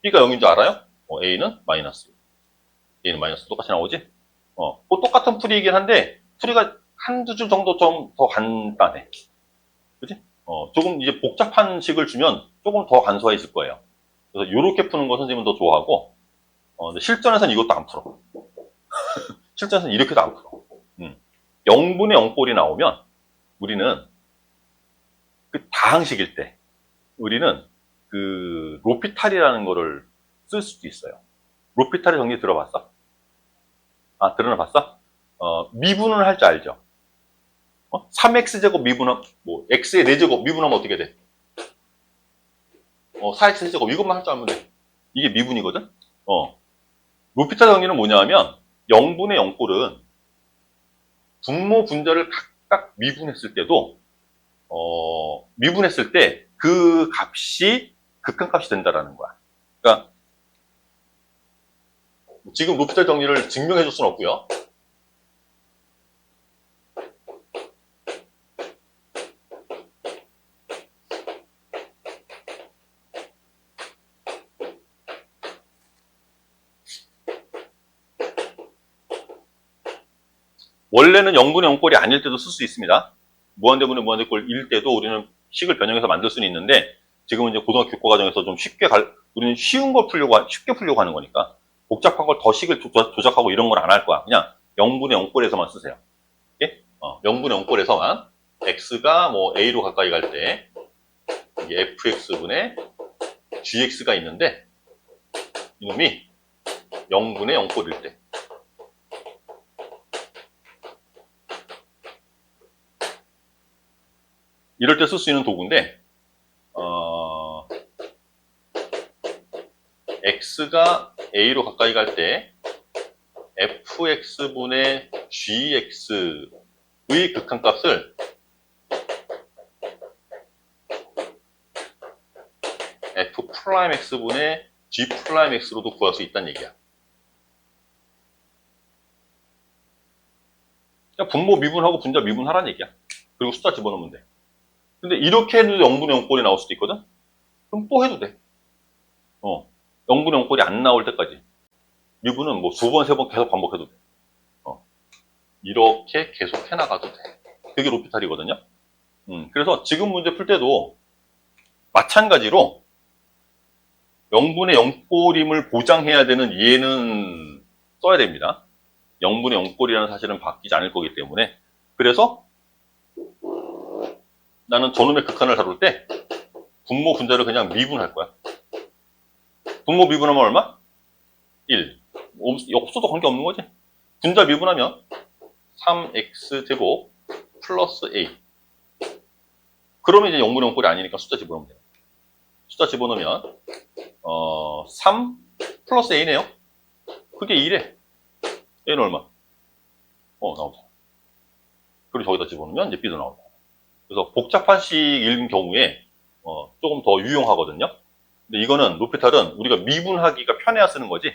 b가 0인 줄 알아요? a는 마이너스 1. a는 마이너스 똑같이 나오지? 뭐 똑같은 풀이이긴 한데 풀이가 한두 줄 정도 좀 더 간단해. 그지? 조금 이제 복잡한 식을 주면 조금 더 간소화했을 거예요. 그래서 이렇게 푸는 거 선생님은 더 좋아하고, 근데 실전에서는 이것도 안 풀어. 실전에서는 이렇게도 안 풀어. 0분의 0꼴이 나오면 우리는 그 다항식일 때 우리는 그 로피탈이라는 거를 쓸 수도 있어요. 로피탈의 정리 들어봤어? 들어봤어? 미분을 할 줄 알죠? 3x제곱 미분하면, x의 4제곱 미분하면 어떻게 돼? 4x제곱 이것만 할 줄 알면 돼. 이게 미분이거든? 로피탈 정리는 뭐냐 하면 0분의 0꼴은 분모 분자를 딱 미분했을 때도 미분했을 때 그 값이 극한값이 된다라는 거야. 그러니까 지금 로피탈 정리를 증명해 줄 수는 없고요. 원래는 0분의 0꼴이 아닐 때도 쓸 수 있습니다. 무한대분의 무한대꼴일 때도 우리는 식을 변형해서 만들 수는 있는데, 지금은 이제 고등학교 교과 과정에서 좀 우리는 쉬운 걸 쉽게 풀려고 하는 거니까, 복잡한 걸 더 식을 조작하고 이런 걸 안 할 거야. 그냥 0분의 0꼴에서만 쓰세요. 예? 0분의 0꼴에서만, x가 뭐 a로 가까이 갈 때, 이게 fx분의 gx가 있는데, 이놈이 0분의 0꼴일 때, 이럴 때 쓸 수 있는 도구인데, x가 a로 가까이 갈 때 fx분의 gx의 극한값을 f'x분의 g'x로도 구할 수 있다는 얘기야. 그러니까 분모 미분하고 분자 미분하라는 얘기야. 그리고 숫자 집어넣으면 돼. 근데 이렇게 해도 0분의 0꼴이 나올 수도 있거든? 그럼 또 해도 돼. 0분의 0꼴이 안 나올 때까지. 미분은 뭐 두 번, 세 번 계속 반복해도 돼. 이렇게 계속 해나가도 돼. 그게 로피탈이거든요. 그래서 지금 문제 풀 때도 마찬가지로 0분의 0꼴임을 보장해야 되는 얘는 써야 됩니다. 0분의 0꼴이라는 사실은 바뀌지 않을 거기 때문에. 그래서 나는 저놈의 극한을 다룰 때 분모 분자를 그냥 미분할 거야. 분모 미분하면 얼마? 1. 없어도 관계없는 거지. 분자 미분하면 3x제곱 플러스 a. 그러면 이제 0분의 0꼴이 아니니까 숫자 집어넣으면 돼요. 숫자 집어넣으면 3 플러스 a네요. 그게 2래. a는 얼마? 나오죠. 그리고 저기다 집어넣으면 이제 b도 나오죠. 그래서 복잡한 식일 경우에 조금 더 유용하거든요. 근데 이거는 로피탈은 우리가 미분하기가 편해야 쓰는 거지.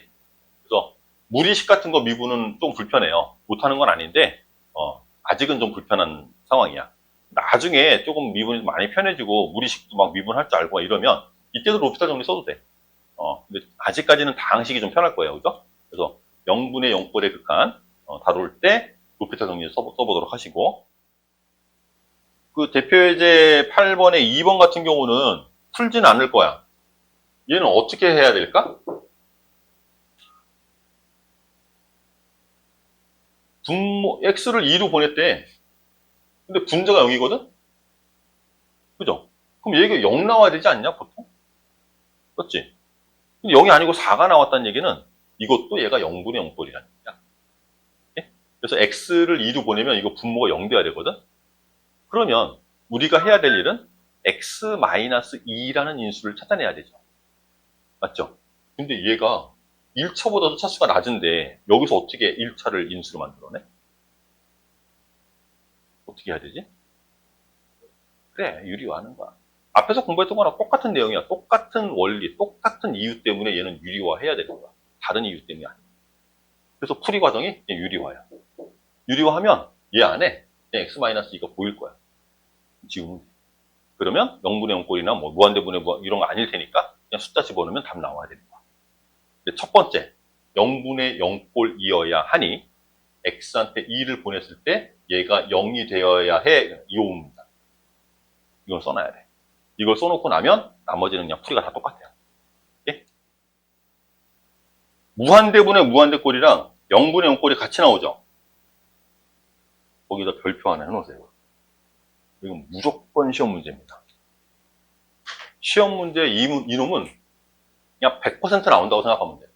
그래서 무리식 같은 거 미분은 좀 불편해요. 못하는 건 아닌데 아직은 좀 불편한 상황이야. 나중에 조금 미분이 많이 편해지고 무리식도 막 미분할 줄 알고 이러면 이때도 로피탈 정리 써도 돼. 근데 아직까지는 다항식이 좀 편할 거예요. 그죠? 그래서 0분의 0꼴의 극한 다룰 때 로피탈 정리 써보도록 하시고, 그 대표예제 8번에 2번 같은 경우는 풀지는 않을 거야. 얘는 어떻게 해야 될까? 분모 x를 2로 보냈대. 근데 분자가 0이거든? 그죠? 그럼 얘가 0 나와야 되지 않냐, 보통? 그렇지? 근데 0이 아니고 4가 나왔다는 얘기는 이것도 얘가 0분의 0꼴이라는 얘기야. 예? 그래서 x를 2로 보내면 이거 분모가 0 돼야 되거든? 그러면 우리가 해야 될 일은 x-2라는 인수를 찾아내야 되죠. 맞죠? 근데 얘가 1차보다도 차수가 낮은데 여기서 어떻게 1차를 인수로 만들어내? 어떻게 해야 되지? 그래, 유리화하는 거야. 앞에서 공부했던 거랑 똑같은 내용이야. 똑같은 원리, 똑같은 이유 때문에 얘는 유리화해야 되는 거야. 다른 이유 때문이 아니야. 그래서 풀이 과정이 유리화야. 유리화하면 얘 안에 x-2가 보일 거야. 지우면 돼. 그러면 0분의 0꼴이나 뭐 무한대분의 이런 거 아닐 테니까 그냥 숫자 집어넣으면 답 나와야 되는 거야. 근데 첫 번째, 0분의 0꼴이어야 하니 x한테 2를 보냈을 때 얘가 0이 되어야 해. 이옵니다. 이걸 써놔야 돼. 이걸 써놓고 나면 나머지는 그냥 풀이가 다 똑같아요. 예? 무한대분의 무한대꼴이랑 0분의 0꼴이 같이 나오죠. 거기다 별표 하나 해놓으세요. 이건 무조건 시험 문제입니다. 시험 문제 이놈은 그냥 100% 나온다고 생각하면 돼요.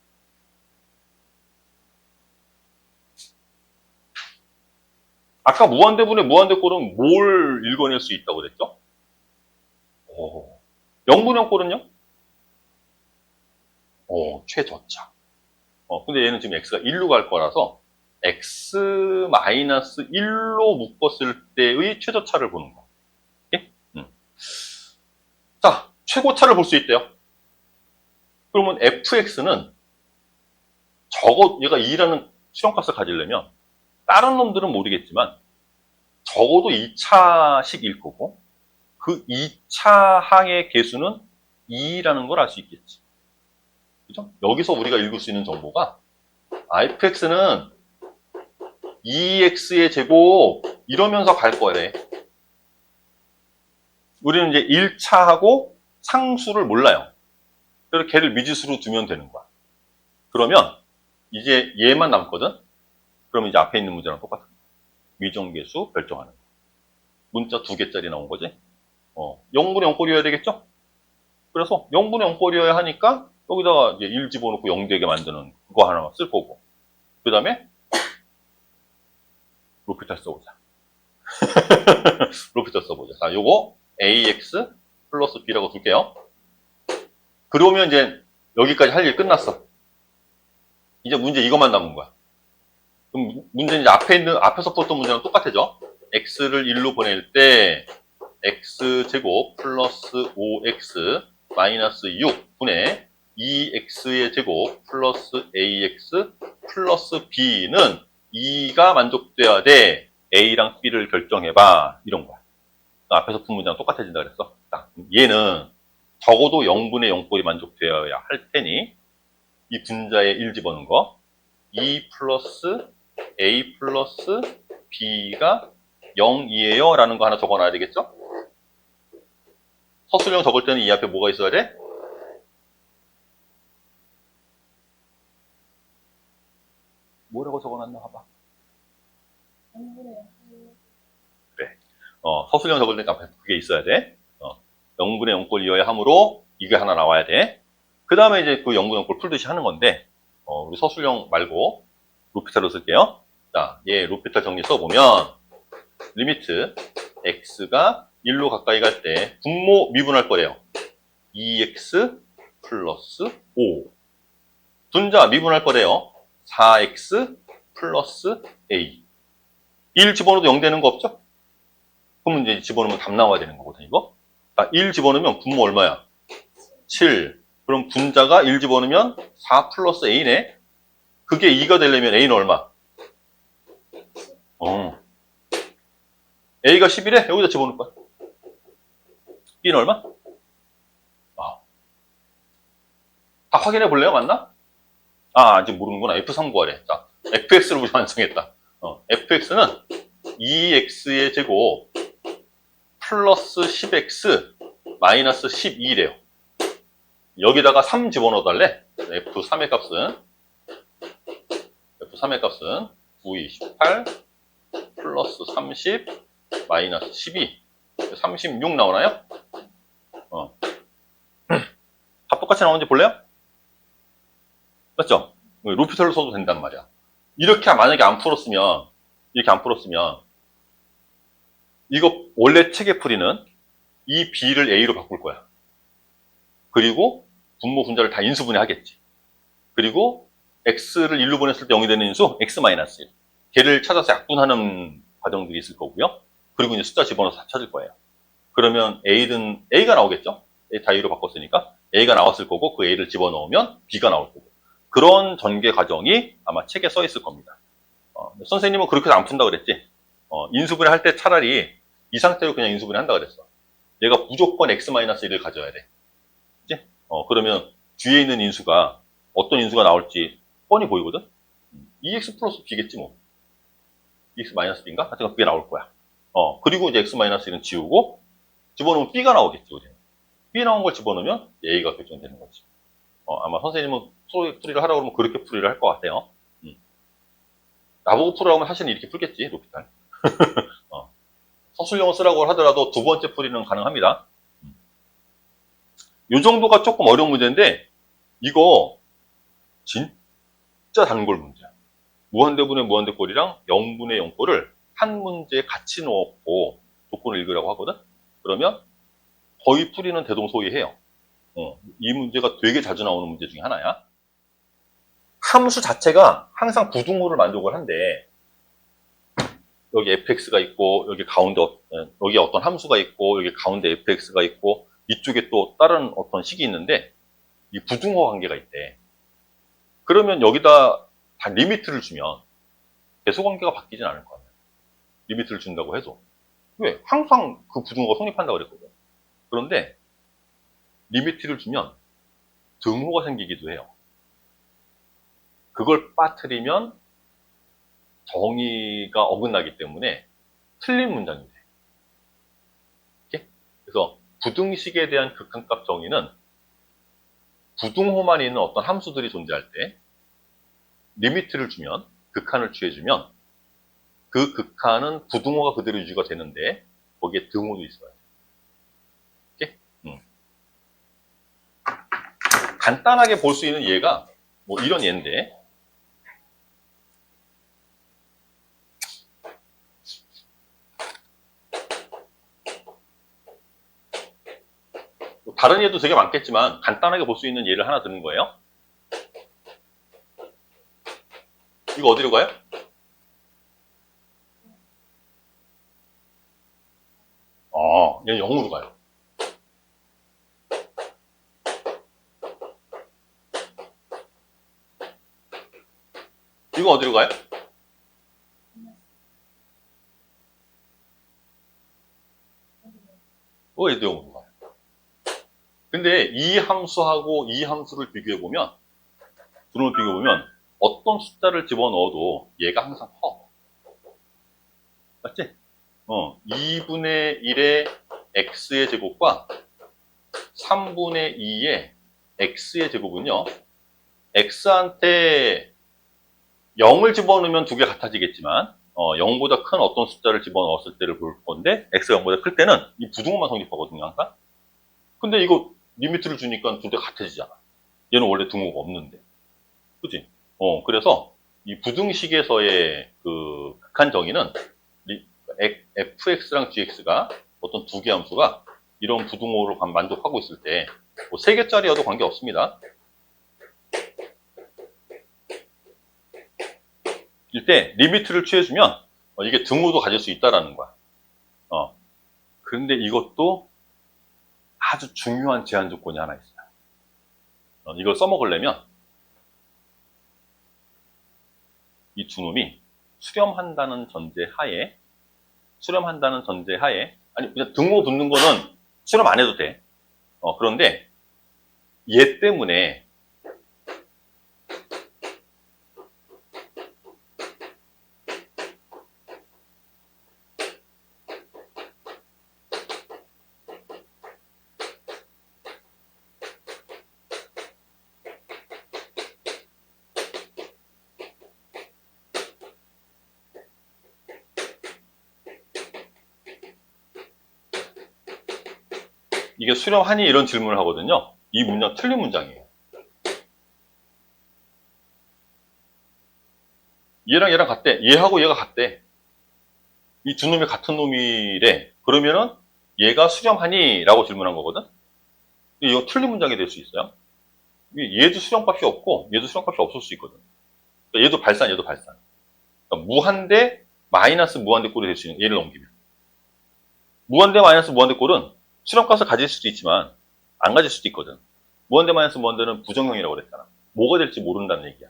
아까 무한대분의 무한대꼴은 뭘 읽어낼 수 있다고 그랬죠? 0분의 0꼴은요? 최저차. 근데 얘는 지금 x가 1로 갈 거라서 x-1로 묶었을 때의 최저차를 보는 거. 오케이? 자, 최고차를 볼 수 있대요. 그러면 fx는 얘가 2라는 수렴값을 가지려면 다른 놈들은 모르겠지만 적어도 2차씩일 거고 그 2차 항의 개수는 2라는 걸 알 수 있겠지. 그죠? 여기서 우리가 읽을 수 있는 정보가 fx는 2x의 제곱 이러면서 갈 거래. 우리는 이제 1차하고 상수를 몰라요. 그래서 걔를 미지수로 두면 되는 거야. 그러면 이제 얘만 남거든? 그러면 이제 앞에 있는 문제랑 똑같은 거야. 미정계수 결정하는 거. 문자 2개짜리 나온 거지? 0분의 0꼴이어야 되겠죠? 그래서 0분의 0꼴이어야 하니까 여기다가 이제 1 집어넣고 0 되게 만드는 그거 하나 쓸 거고. 그 다음에 로피탈 써보자. 로피탈 써보자. 자, 요거 ax 플러스 b라고 둘게요. 그러면 이제 여기까지 할 일 끝났어. 이제 문제 이것만 남은 거야. 그럼 문제는 이제 앞에서 풀었던 문제랑 똑같아져. x를 1로 보낼 때 x제곱 플러스 5x 마이너스 6분의 2x의 제곱 플러스 ax 플러스 b는 2가 만족돼야 돼. a랑 b를 결정해봐. 이런 거야. 앞에서 푼 문제랑 똑같아진다 그랬어. 자, 얘는 적어도 0분의 0꼴이 만족되어야 할 테니 이 분자에 1 집어넣은 거 2 플러스 a 플러스 b가 0이에요 라는 거 하나 적어놔야 되겠죠? 서술형 적을 때는 이 앞에 뭐가 있어야 돼? 뭐라고 적어놨나 봐봐. 그래. 서술형 적을 때 앞에 그게 있어야 돼. 0분의 0꼴이어야 하므로 이게 하나 나와야 돼. 그 다음에 이제 그 0분의 0꼴 풀듯이 하는 건데 우리 서술형 말고 로피탈로 쓸게요. 자, 얘 로피탈 정리 써보면 리미트 x가 1로 가까이 갈 때 분모 미분할 거래요. 2x 플러스 5 분자 미분할 거래요. 4x 플러스 a 1 집어넣어도 0 되는 거 없죠? 그러면 이제 집어넣으면 답 나와야 되는 거거든 이거. 자, 1 집어넣으면 분모 얼마야? 7 그럼 분자가 1 집어넣으면 4 플러스 a네. 그게 2가 되려면 a는 얼마? a가 11에 여기다 집어넣을 거야. b는 얼마? 다 확인해 볼래요? 맞나? 아직 모르는구나. F3 구하래. 자, fx를 우리 완성했다. fx는 2x의 제곱 플러스 10x 마이너스 12래요. 여기다가 3 집어넣어 달래. F3의 값은 9, 28 플러스 30 마이너스 12 36 나오나요? 다 똑같이 나오는지 볼래요? 맞죠? 로피탈로 써도 된단 말이야. 이렇게 만약에 이렇게 안 풀었으면 이거 원래 책의 풀이는 이 b를 a로 바꿀 거야. 그리고 분모 분자를 다 인수분해 하겠지. 그리고 x를 1로 보냈을 때 0이 되는 인수 x-1 걔를 찾아서 약분하는 과정들이 있을 거고요. 그리고 이제 숫자 집어넣어서 다 찾을 거예요. 그러면 a가 나오겠죠? 다 a로 바꿨으니까 a가 나왔을 거고 그 a를 집어넣으면 b가 나올 거고 그런 전개 과정이 아마 책에 써 있을 겁니다. 선생님은 그렇게 해서 안 푼다 그랬지? 인수분해 할 때 차라리 이 상태로 그냥 인수분해 한다 그랬어. 얘가 무조건 x-1을 가져야 돼. 그치? 그러면 뒤에 있는 인수가 어떤 인수가 나올지 뻔히 보이거든? 2x 플러스 b겠지 뭐. 2x b인가? 하여튼 그게 나올 거야. 그리고 이제 x-1은 지우고 집어넣으면 b가 나오겠지. 우리는. b 나온 걸 집어넣으면 a가 결정되는 거지. 아마 선생님은 풀이를 하라고 그러면 그렇게 풀이를 할 것 같아요. 나보고 풀으라고 하면 사실은 이렇게 풀겠지, 로피탈. 서술형을 쓰라고 하더라도 두 번째 풀이는 가능합니다. 이 정도가 조금 어려운 문제인데, 이거 진짜 단골 문제야. 무한대분의 무한대꼴이랑 0분의 0꼴을 한 문제에 같이 넣고 조건을 읽으라고 하거든? 그러면 거의 풀이는 대동소이해요. 이 문제가 되게 자주 나오는 문제 중에 하나야. 함수 자체가 항상 부등호를 만족을 한대. 여기 fx가 있고, 여기 가운데, 여기 어떤 함수가 있고, 여기 가운데 fx가 있고, 이쪽에 또 다른 어떤 식이 있는데, 이 부등호 관계가 있대. 그러면 여기다 다 리미트를 주면 배수 관계가 바뀌진 않을 거 아니야. 리미트를 준다고 해도. 왜? 항상 그 부등호가 성립한다고 그랬거든. 그런데 리미트를 주면 등호가 생기기도 해요. 그걸 빠뜨리면 정의가 어긋나기 때문에 틀린 문장이 돼. 이렇게? 그래서 부등식에 대한 극한값 정의는 부등호만 있는 어떤 함수들이 존재할 때 리미트를 주면, 극한을 취해주면 그 극한은 부등호가 그대로 유지가 되는데 거기에 등호도 있어야 돼. 이렇게? 간단하게 볼 수 있는 예가 뭐 이런 예인데, 다른 예도 되게 많겠지만 간단하게 볼 수 있는 예를 하나 드는 거예요. 이거 어디로 가요? 얘는 0으로 가요. 이거 어디로 가요? 얘도 0으로 가요. 근데 이 함수하고 이 함수를 비교해보면, 둘을 비교해보면 어떤 숫자를 집어넣어도 얘가 항상 커. 맞지? 2분의 1의 x의 제곱과 3분의 2의 x의 제곱은요, x한테 0을 집어넣으면 두 개 같아지겠지만, 0보다 큰 어떤 숫자를 집어넣었을 때를 볼 건데, x가 0보다 클 때는 이 부등호만 성립하거든요, 항상. 근데 이거 리미트를 주니까 둘 다 같아지잖아. 얘는 원래 등호가 없는데. 그치? 그래서 이 부등식에서의 그 극한 정의는 fx랑 gx가 어떤 두 개 함수가 이런 부등호를 만족하고 있을 때, 뭐 3개짜리여도 관계없습니다. 이때 리미트를 취해주면 이게 등호도 가질 수 있다라는 거야. 그런데 이것도 아주 중요한 제한 조건이 하나 있어요. 이걸 써먹으려면 이 두 놈이 수렴한다는 전제 하에, 아니 그냥 등호 붙는 거는 수렴 안 해도 돼. 그런데 얘 때문에 이게 수렴하니 이런 질문을 하거든요. 이 문장 틀린 문장이에요. 얘랑 얘랑 같대. 얘하고 얘가 같대. 이 두 놈이 같은 놈이래. 그러면은 얘가 수렴하니? 라고 질문한 거거든. 이거 틀린 문장이 될 수 있어요. 얘도 수렴값이 없고 얘도 수렴값이 없을 수 있거든. 얘도 발산, 얘도 발산. 그러니까 무한대, 마이너스 무한대 꼴이 될 수 있는, 얘를 넘기면. 무한대, 마이너스 무한대 꼴은 수렴값을 가질 수도 있지만 안 가질 수도 있거든. 무한대, 마이너스 무한대는 부정형이라고 그랬잖아. 뭐가 될지 모른다는 얘기야.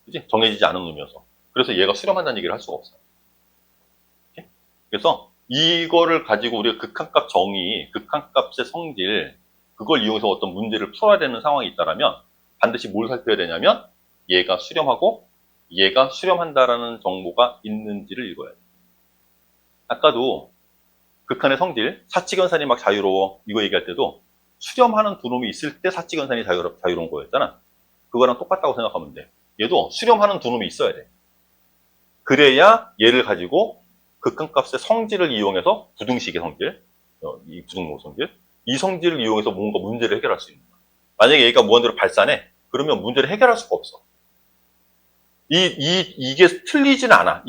그치? 정해지지 않은 놈이어서. 그래서 얘가 수렴한다는 얘기를 할 수가 없어. 오케이? 그래서 이거를 가지고 우리가 극한값 정의, 극한값의 성질, 그걸 이용해서 어떤 문제를 풀어야 되는 상황이 있다면 반드시 뭘 살펴야 되냐면 얘가 수렴하고 얘가 수렴한다라는 정보가 있는지를 읽어야 돼. 아까도 극한의 성질, 사칙연산이 막 자유로워 이거 얘기할 때도 수렴하는 두 놈이 있을 때 사칙연산이 자유로운 거였잖아. 그거랑 똑같다고 생각하면 돼. 얘도 수렴하는 두 놈이 있어야 돼. 그래야 얘를 가지고 극한값의 성질을 이용해서 부등식의 성질, 이 부등호 성질, 이 성질을 이용해서 뭔가 문제를 해결할 수 있는 거야. 만약에 얘가 무한대로 발산해, 그러면 문제를 해결할 수가 없어. 이게 틀리진 않아.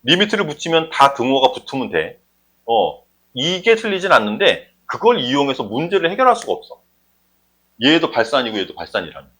리미트를 붙이면 다 등호가 붙으면 돼. 이게 틀리진 않는데 그걸 이용해서 문제를 해결할 수가 없어. 얘도 발산이고 얘도 발산이라는.